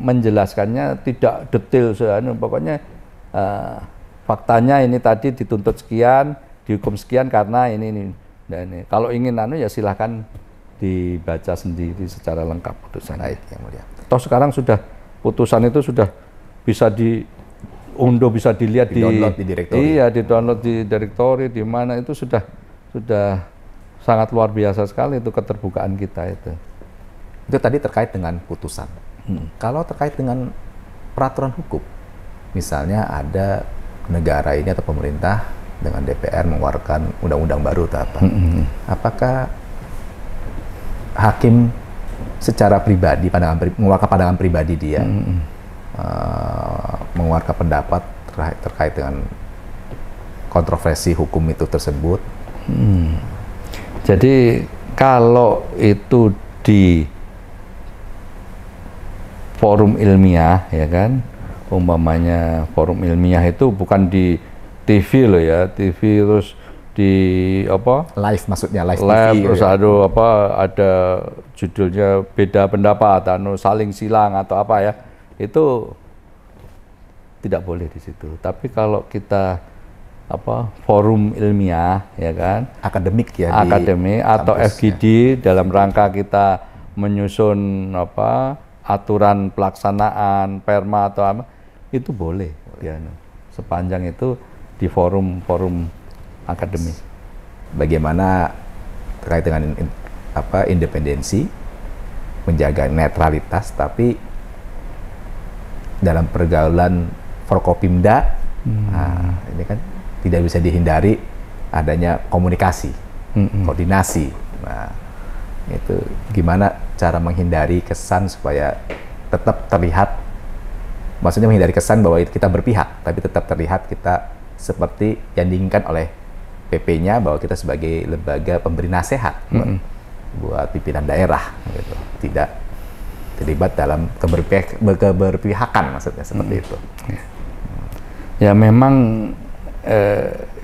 menjelaskannya tidak detail, pokoknya faktanya ini tadi dituntut sekian, dihukum sekian karena ini. Dan kalau ingin ya silahkan dibaca sendiri secara lengkap putusannya. Yang mulia. Toh sekarang sudah putusan itu sudah bisa diunduh, bisa dilihat di-download di direktori. Iya, di-download di direktori, di mana itu sudah sangat luar biasa sekali itu keterbukaan kita itu. Itu tadi terkait dengan putusan. Kalau terkait dengan peraturan hukum, misalnya ada negara ini atau pemerintah dengan DPR mengeluarkan undang-undang baru atau apa, apakah hakim secara pribadi, mengeluarkan pandangan pribadi dia, mengeluarkan pendapat terkait dengan kontroversi hukum itu tersebut? Jadi kalau itu di forum ilmiah, ya kan, umpamanya forum ilmiah itu bukan di TV loh ya, TV terus di live, maksudnya live TV terus ya. ada judulnya beda pendapat, saling silang atau apa ya, itu tidak boleh di situ. Tapi kalau kita forum ilmiah, ya kan, akademik ya, akademik atau FGD dalam rangka kita menyusun aturan pelaksanaan perma atau apa, itu boleh ya, sepanjang itu di forum akademik. Bagaimana terkait dengan independensi, menjaga netralitas, tapi dalam pergaulan Forkopimda, ini kan tidak bisa dihindari adanya komunikasi, koordinasi. Nah, itu gimana cara menghindari kesan supaya tetap terlihat, maksudnya menghindari kesan bahwa kita berpihak, tapi tetap terlihat kita seperti yang diinginkan oleh PP-nya, bahwa kita sebagai lembaga pemberi nasihat buat pimpinan daerah, gitu. Tidak terlibat dalam keberpihakan, maksudnya seperti itu. Ya memang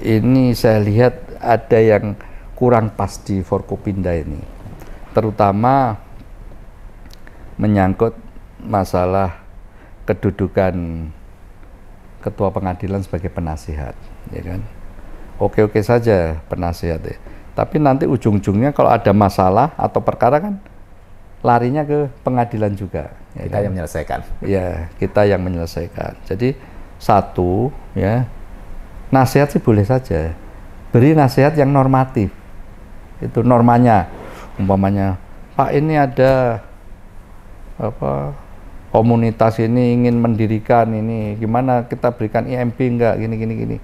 ini saya lihat ada yang kurang pas di Forkopimda ini, terutama menyangkut masalah kedudukan ketua pengadilan sebagai penasihat, ya kan. Oke-oke saja penasihat ya, tapi nanti ujung-ujungnya kalau ada masalah atau perkara kan larinya ke pengadilan juga. Ya kita kan? yang menyelesaikan. Ya, kita yang menyelesaikan. Jadi satu ya, nasihat sih boleh saja, beri nasihat yang normatif. Itu normanya, umpamanya Pak ini ada komunitas ini ingin mendirikan ini, gimana kita berikan IMB enggak, gini.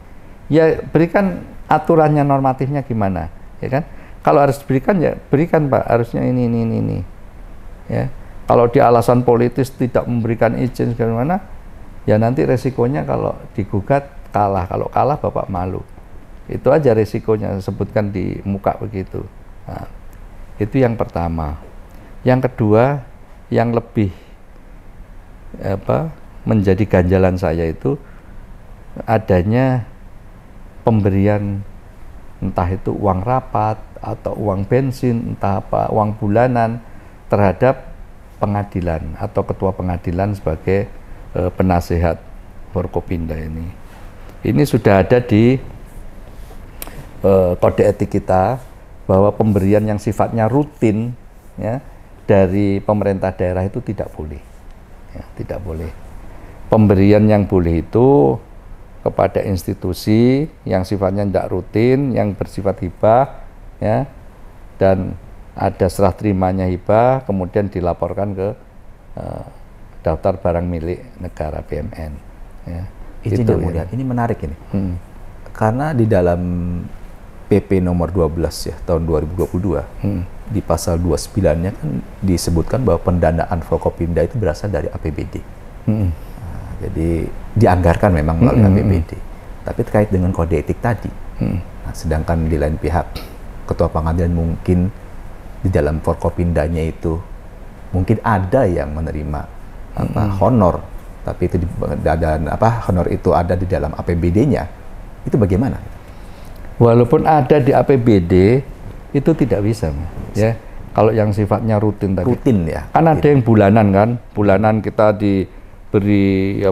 Ya berikan aturannya, normatifnya gimana, ya kan? Kalau harus diberikan ya berikan Pak, harusnya ini. Ya, kalau di alasan politis tidak memberikan izin segala, ya nanti resikonya kalau digugat kalah, kalau kalah Bapak malu. Itu aja resikonya, sebutkan di muka begitu. Nah, Itu yang pertama. Yang kedua, yang lebih menjadi ganjalan saya itu adanya pemberian, entah itu uang rapat atau uang bensin, entah apa, uang bulanan terhadap pengadilan atau ketua pengadilan sebagai penasehat Forkopimda ini. Ini sudah ada di kode etik kita bahwa pemberian yang sifatnya rutin ya dari pemerintah daerah itu tidak boleh. Ya, tidak boleh. Pemberian yang boleh itu kepada institusi yang sifatnya tidak rutin, yang bersifat hibah, ya, dan ada serah terimanya hibah, kemudian dilaporkan ke daftar barang milik negara BMN. Ya. Izin yang mulia, ini menarik ini, karena di dalam PP nomor 12 ya tahun 2022 di pasal 29-nya kan disebutkan bahwa pendanaan Forkopimda itu berasal dari APBD. Jadi dianggarkan memang melalui APBD. Tapi terkait dengan kode etik tadi, nah, sedangkan di lain pihak ketua pengadilan mungkin di dalam Forkopimdanya itu mungkin ada yang menerima honor, tapi itu honor itu ada di dalam APBD-nya. Itu bagaimana? Walaupun ada di APBD itu tidak bisa, ya. Kalau yang sifatnya rutin tadi. Rutin ya. Kan ada yang bulanan kan, bulanan kita diberi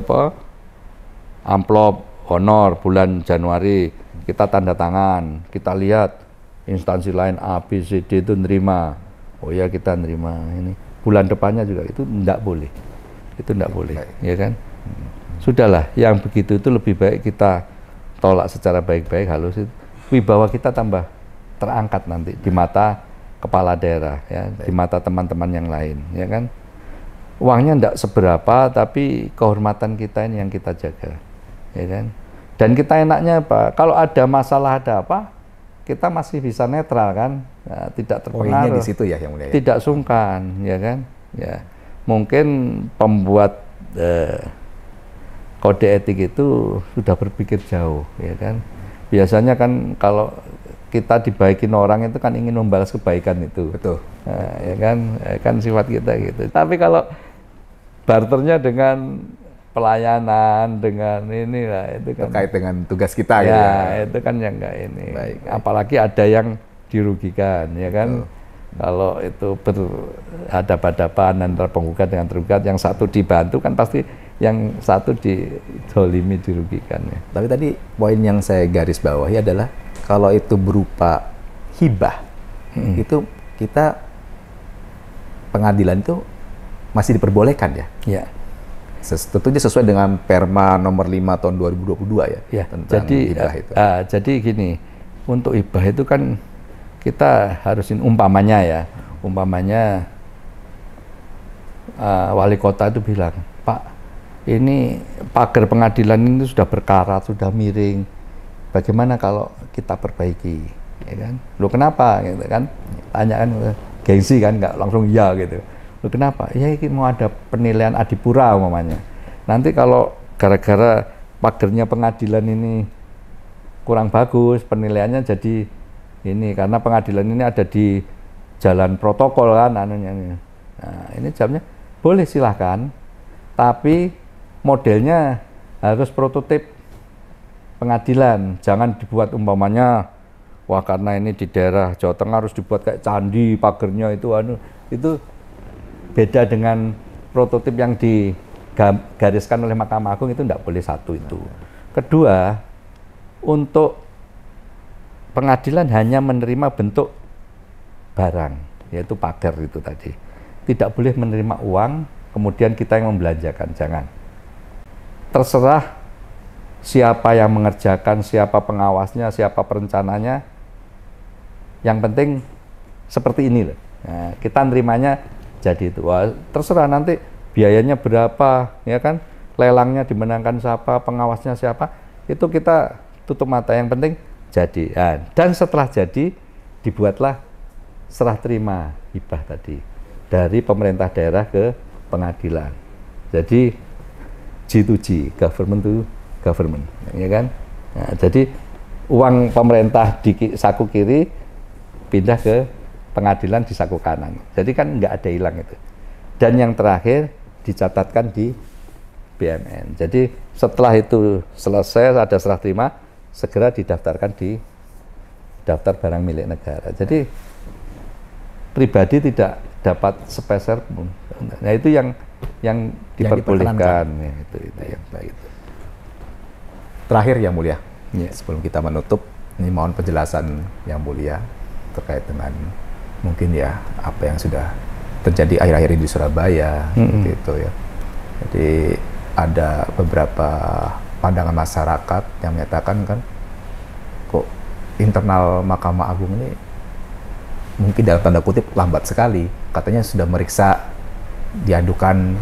amplop honor bulan Januari, kita tanda tangan, kita lihat instansi lain A, B, C, D itu nerima. Oh ya kita nerima ini. Bulan depannya juga itu enggak boleh. Itu enggak boleh, ya kan? Sudahlah, yang begitu itu lebih baik kita tolak secara baik-baik, halus itu. Wibawa kita tambah terangkat nanti di mata kepala daerah, ya, di mata teman-teman yang lain, ya kan? Uangnya enggak seberapa, tapi kehormatan kita ini yang kita jaga, ya kan? Dan kita enaknya apa? Kalau ada masalah, ada apa? Kita masih bisa netral kan, ya, tidak terpengaruh. Di situ ya yang mulia. Tidak sungkan, ya kan? Ya, mungkin pembuat kode etik itu sudah berpikir jauh, ya kan? Biasanya kan kalau kita dibaikin orang itu kan ingin membalas kebaikan itu. Betul. Nah, ya kan sifat kita gitu. Tapi kalau barternya dengan pelayanan, dengan inilah itu kan terkait dengan tugas kita ya, gitu ya. itu kan yang enggak ini. Baik. Apalagi ada yang dirugikan, ya kan? Kalau itu berhadapan-hadapan antara penggugat dengan tergugat, yang satu dibantu kan pasti yang satu dizolimi, dirugikan. Ya. Tapi tadi poin yang saya garis bawahi adalah kalau itu berupa hibah, itu kita pengadilan itu masih diperbolehkan ya? Ya. Tentunya sesuai dengan Perma nomor 5 tahun 2022 ya, Ya. tentang hibah itu. Jadi gini, untuk hibah itu kan kita harusin umpamanya wali kota itu bilang, Pak, ini pagar pengadilan ini sudah berkarat, sudah miring. Bagaimana kalau kita perbaiki, ya kan? Loh kenapa, gitu kan? Tanya kan, gengsi kan, nggak langsung iya gitu. Loh kenapa? Ya ini mau ada penilaian adipura umpamanya. Nanti kalau gara-gara pagarnya pengadilan ini kurang bagus, penilaiannya jadi ini karena pengadilan ini ada di jalan protokol kan anunya ini. Nah, ini jamnya boleh silahkan, tapi modelnya harus prototip pengadilan, jangan dibuat umpamanya wah karena ini di daerah Jawa Tengah harus dibuat kayak candi pagernya itu itu beda dengan prototip yang digariskan oleh Mahkamah Agung, itu tidak boleh satu itu. Kedua, untuk pengadilan hanya menerima bentuk barang, yaitu pagar itu tadi. Tidak boleh menerima uang, kemudian kita yang membelanjakan, jangan. Terserah siapa yang mengerjakan, siapa pengawasnya, siapa perencananya. Yang penting seperti ini loh. Nah, kita nerimanya jadi itu. Wah, terserah nanti biayanya berapa, ya kan? Lelangnya dimenangkan siapa, pengawasnya siapa, itu kita tutup mata. Yang penting jadi. Nah, dan setelah jadi dibuatlah serah terima hibah tadi dari pemerintah daerah ke pengadilan. Jadi G2G, government to government, ya kan? Nah, jadi uang pemerintah di saku kiri pindah ke pengadilan di saku kanan. Jadi kan nggak ada hilang itu. Dan yang terakhir dicatatkan di BMN. Jadi setelah itu selesai ada serah terima, segera didaftarkan di daftar barang milik negara. Jadi pribadi tidak dapat sepeser pun. Nah itu yang diperbolehkan. Ya, itu yang baik. Terakhir Yang Mulia, Ya. sebelum kita menutup, ini mohon penjelasan Yang Mulia terkait dengan mungkin ya apa yang sudah terjadi akhir-akhir ini di Surabaya, seperti itu ya. Jadi ada beberapa pandangan masyarakat yang menyatakan kan, kok internal Mahkamah Agung ini mungkin dalam tanda kutip lambat sekali. Katanya sudah meriksa, diadukan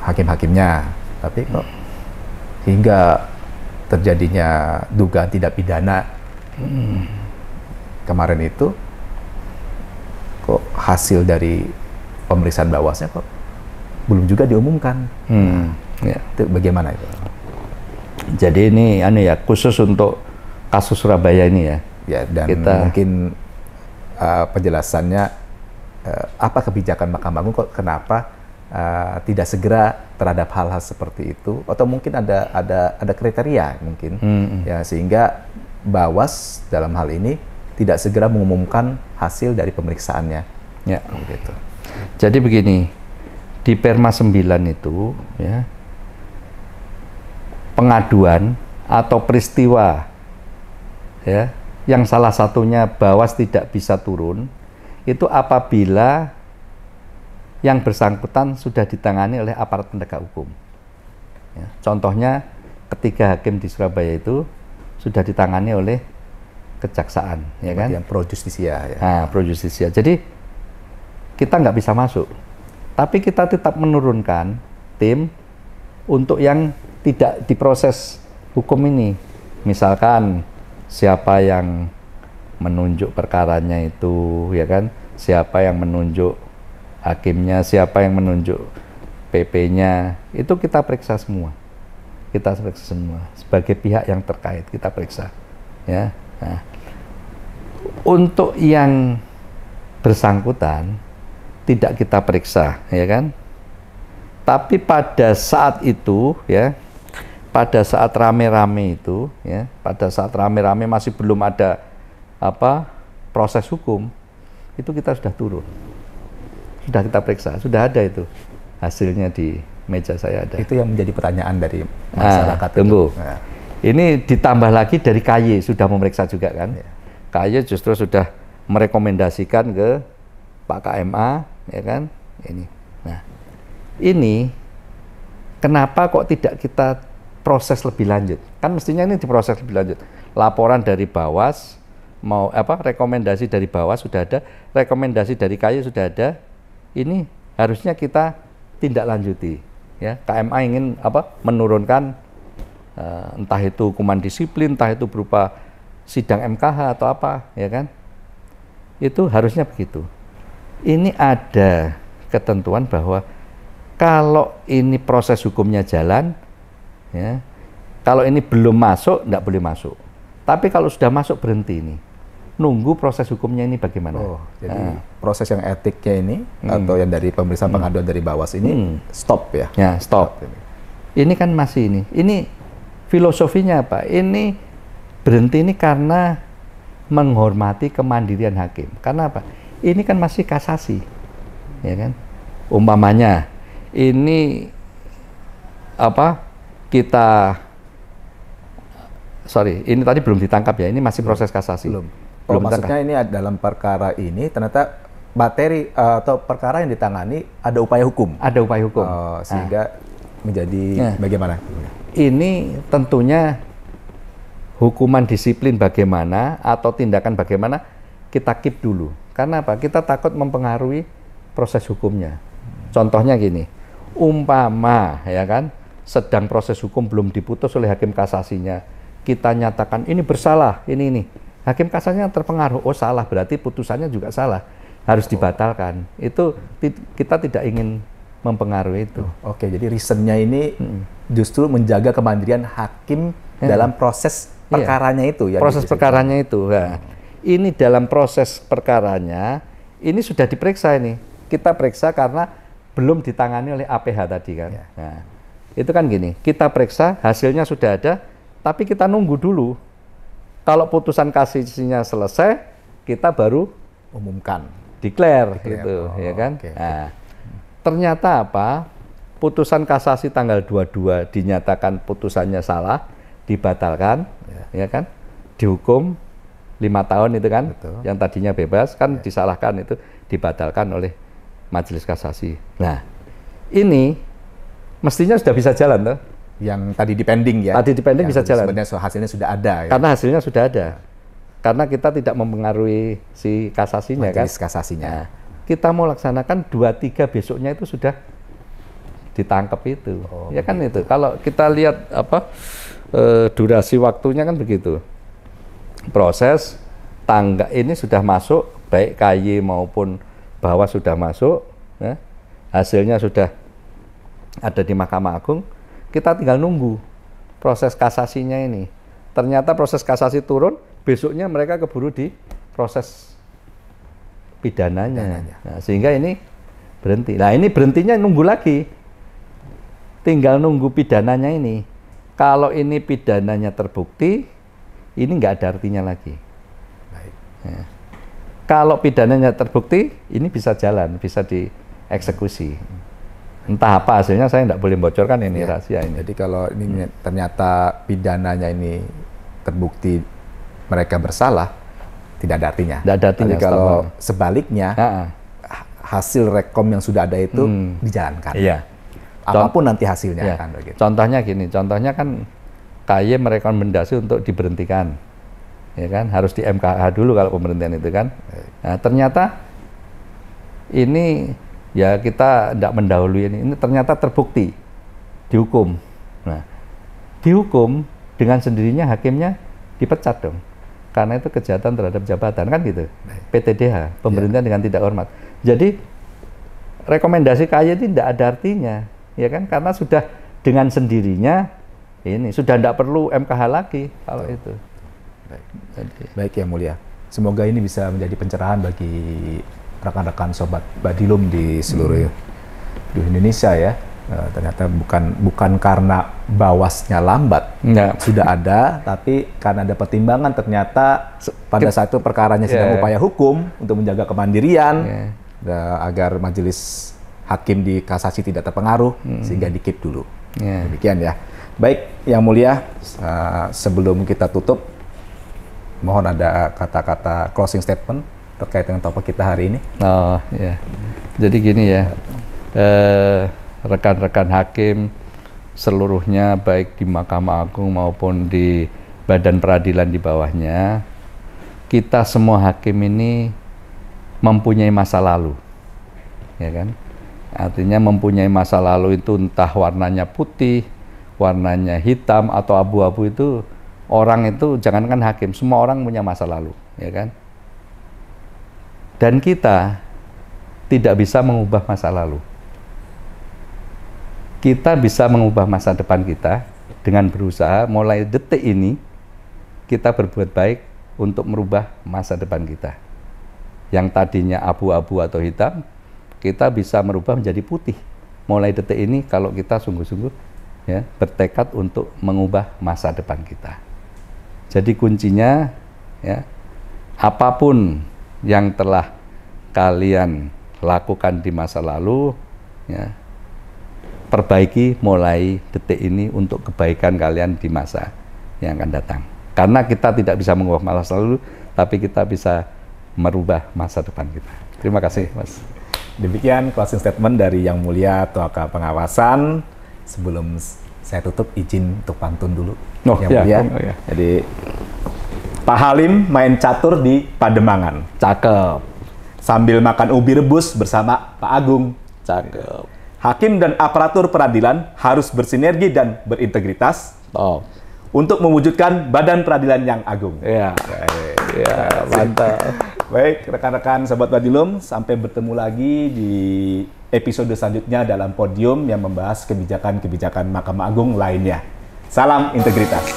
hakim-hakimnya, tapi kok hingga terjadinya dugaan tidak pidana kemarin itu, kok hasil dari pemeriksaan Bawasnya kok belum juga diumumkan. Ya. Itu bagaimana itu? Jadi ini khusus untuk kasus Surabaya ini ya. Ya, dan mungkin penjelasannya apa kebijakan Mahkamah Agung kok kenapa tidak segera terhadap hal-hal seperti itu, atau mungkin ada kriteria mungkin ya sehingga Bawas dalam hal ini tidak segera mengumumkan hasil dari pemeriksaannya. Ya. Gitu. Jadi begini, di Perma 9 itu ya, pengaduan atau peristiwa ya yang salah satunya Bawas tidak bisa turun itu apabila yang bersangkutan sudah ditangani oleh aparat penegak hukum. Ya, contohnya ketiga hakim di Surabaya itu sudah ditangani oleh kejaksaan, ya kan? Yang pro justisia ya. Nah, pro justisia. Jadi kita nggak bisa masuk, tapi kita tetap menurunkan tim untuk yang tidak diproses hukum ini. Misalkan siapa yang menunjuk perkaranya itu, ya kan? Siapa yang menunjuk hakimnya, siapa yang menunjuk PP-nya, itu kita periksa semua. Kita periksa semua sebagai pihak yang terkait, kita periksa. Ya. Nah, untuk yang bersangkutan tidak kita periksa, ya kan? Tapi pada saat itu, ya, pada saat rame-rame itu, ya, pada saat rame-rame masih belum ada proses hukum, itu kita sudah turun, sudah kita periksa, sudah ada itu hasilnya di meja saya ada. Itu yang menjadi pertanyaan dari masyarakat. Tunggu. Nah. Ini ditambah lagi dari KY sudah memeriksa juga kan? Ya. KY justru sudah merekomendasikan ke Pak KMA, ya kan? Ini. Nah, ini kenapa kok tidak kita proses lebih lanjut? Kan mestinya ini diproses lebih lanjut. Laporan dari Bawas, rekomendasi dari Bawas sudah ada, rekomendasi dari KY sudah ada. Ini harusnya kita tindak lanjuti. Ya, KMA ingin menurunkan entah itu hukuman disiplin, entah itu berupa sidang MKH atau apa, ya kan? Itu harusnya begitu. Ini ada ketentuan bahwa kalau ini proses hukumnya jalan, ya, kalau ini belum masuk, enggak boleh masuk. Tapi kalau sudah masuk berhenti ini. Nunggu proses hukumnya ini bagaimana. Oh, jadi proses yang etiknya ini atau yang dari pemeriksaan pengaduan dari Bawas ini stop ya? Ya, stop. Ini kan masih ini. Ini filosofinya apa? Ini berhenti ini karena menghormati kemandirian hakim. Karena apa? Ini kan masih kasasi, ya kan? Umpamanya ini ini tadi belum ditangkap ya. Ini masih proses kasasi. Belum maksudnya ini dalam perkara ini ternyata materi atau perkara yang ditangani ada upaya hukum. Ada upaya hukum. Sehingga menjadi bagaimana? Ini tentunya hukuman disiplin bagaimana atau tindakan bagaimana kita keep dulu. Karena apa? Kita takut mempengaruhi proses hukumnya. Contohnya gini, umpama ya kan, sedang proses hukum belum diputus oleh hakim kasasinya, kita nyatakan ini bersalah, ini. Hakim kasasinya terpengaruh, oh salah, berarti putusannya juga salah, harus dibatalkan. Itu kita tidak ingin mempengaruhi itu. Oke, jadi reasonnya ini justru menjaga kemandirian hakim dalam proses perkaranya itu. Proses perkaranya itu. Nah, ini dalam proses perkaranya, ini sudah diperiksa ini. Kita periksa karena belum ditangani oleh APH tadi kan. Ya. Nah, itu kan gini, kita periksa, hasilnya sudah ada, tapi kita nunggu dulu. Kalau putusan kasasinya selesai, kita baru Umumkan. declare gitu, ya kan? Oke. Nah, ternyata apa? Putusan kasasi tanggal 22 dinyatakan putusannya salah, dibatalkan, ya kan? Dihukum 5 tahun itu kan, Betul. yang tadinya bebas kan disalahkan itu dibatalkan oleh Majelis Kasasi. Nah, ini mestinya sudah bisa jalan toh. Yang tadi dipending ya. Tadi dipending bisa jalan. Sebenarnya hasilnya sudah ada ya. Karena hasilnya sudah ada. Karena kita tidak mempengaruhi si kasasinya kan. Majelis kasasinya. Nah, kita mau laksanakan 2-3 besoknya itu sudah ditangkap itu. Ya kan itu. Kalau kita lihat apa durasi waktunya kan begitu. Proses tangga ini sudah masuk, baik KY maupun bawah sudah masuk, ya. Hasilnya sudah ada di Mahkamah Agung. Kita tinggal nunggu proses kasasinya ini. Ternyata proses kasasi turun, besoknya mereka keburu di proses pidananya. Nah, sehingga ini berhenti. Nah, ini berhentinya nunggu lagi. Tinggal nunggu pidananya ini. Kalau ini pidananya terbukti, ini nggak ada artinya lagi. Baik. Ya. Kalau pidananya terbukti, ini bisa jalan, bisa dieksekusi. Entah apa hasilnya, saya tidak boleh bocorkan ini rahasia ini. Jadi kalau ini ternyata pidananya ini terbukti mereka bersalah, tidak ada artinya. Tidak ada artinya. Tapi kalau sebaliknya, hasil rekom yang sudah ada itu dijalankan. Iya. Apapun nanti hasilnya Ya. kan begitu. Contohnya gini, contohnya kan KY merekomendasi untuk diberhentikan, ya kan, harus di MKH dulu kalau pemberhentian itu kan. Nah, ternyata ini ya kita tidak mendahului ini ternyata terbukti dihukum. Nah, dihukum dengan sendirinya hakimnya dipecat dong, karena itu kejahatan terhadap jabatan kan gitu. PTDH, pemberhentian dengan tidak hormat. Jadi rekomendasi KY itu tidak ada artinya, ya kan, karena sudah dengan sendirinya ini sudah tidak perlu MKH lagi kalau itu. Baik. Baik yang mulia. Semoga ini bisa menjadi pencerahan bagi rekan-rekan sobat Badilum di seluruh di Indonesia ya. Ternyata bukan karena bawasnya lambat, sudah ada, tapi karena ada pertimbangan ternyata pada saat itu perkaranya sedang upaya hukum untuk menjaga kemandirian agar majelis hakim di kasasi tidak terpengaruh sehingga di-keep dulu. Demikian ya. Baik, yang mulia, sebelum kita tutup, mohon ada kata-kata closing statement terkait dengan topik kita hari ini. Oh ya, jadi gini ya, rekan-rekan hakim seluruhnya baik di Mahkamah Agung maupun di badan peradilan di bawahnya, kita semua hakim ini mempunyai masa lalu, ya kan? Artinya mempunyai masa lalu itu entah warnanya putih, warnanya hitam atau abu-abu, itu orang itu jangankan hakim, semua orang punya masa lalu, ya kan? Dan kita tidak bisa mengubah masa lalu. Kita bisa mengubah masa depan kita dengan berusaha mulai detik ini kita berbuat baik untuk merubah masa depan kita. Yang tadinya abu-abu atau hitam, kita bisa merubah menjadi putih. Mulai detik ini kalau kita sungguh-sungguh ya bertekad untuk mengubah masa depan kita. Jadi kuncinya ya, apapun yang telah kalian lakukan di masa lalu, ya, perbaiki mulai detik ini untuk kebaikan kalian di masa yang akan datang. Karena kita tidak bisa mengubah masa lalu, tapi kita bisa merubah masa depan kita. Terima kasih, Mas. Demikian closing statement dari Yang Mulia Toaka Pengawasan. Sebelum saya tutup, izin untuk pantun dulu. Yang Mulia. Jadi, Pak Halim main catur di Pademangan. Cakep. Sambil makan ubi rebus bersama Pak Agung. Cakep. Hakim dan aparatur peradilan harus bersinergi dan berintegritas untuk mewujudkan badan peradilan yang agung. Ya, mantap. Baik, rekan-rekan Sobat Badilum, sampai bertemu lagi di episode selanjutnya dalam podium yang membahas kebijakan-kebijakan Mahkamah Agung lainnya. Salam integritas.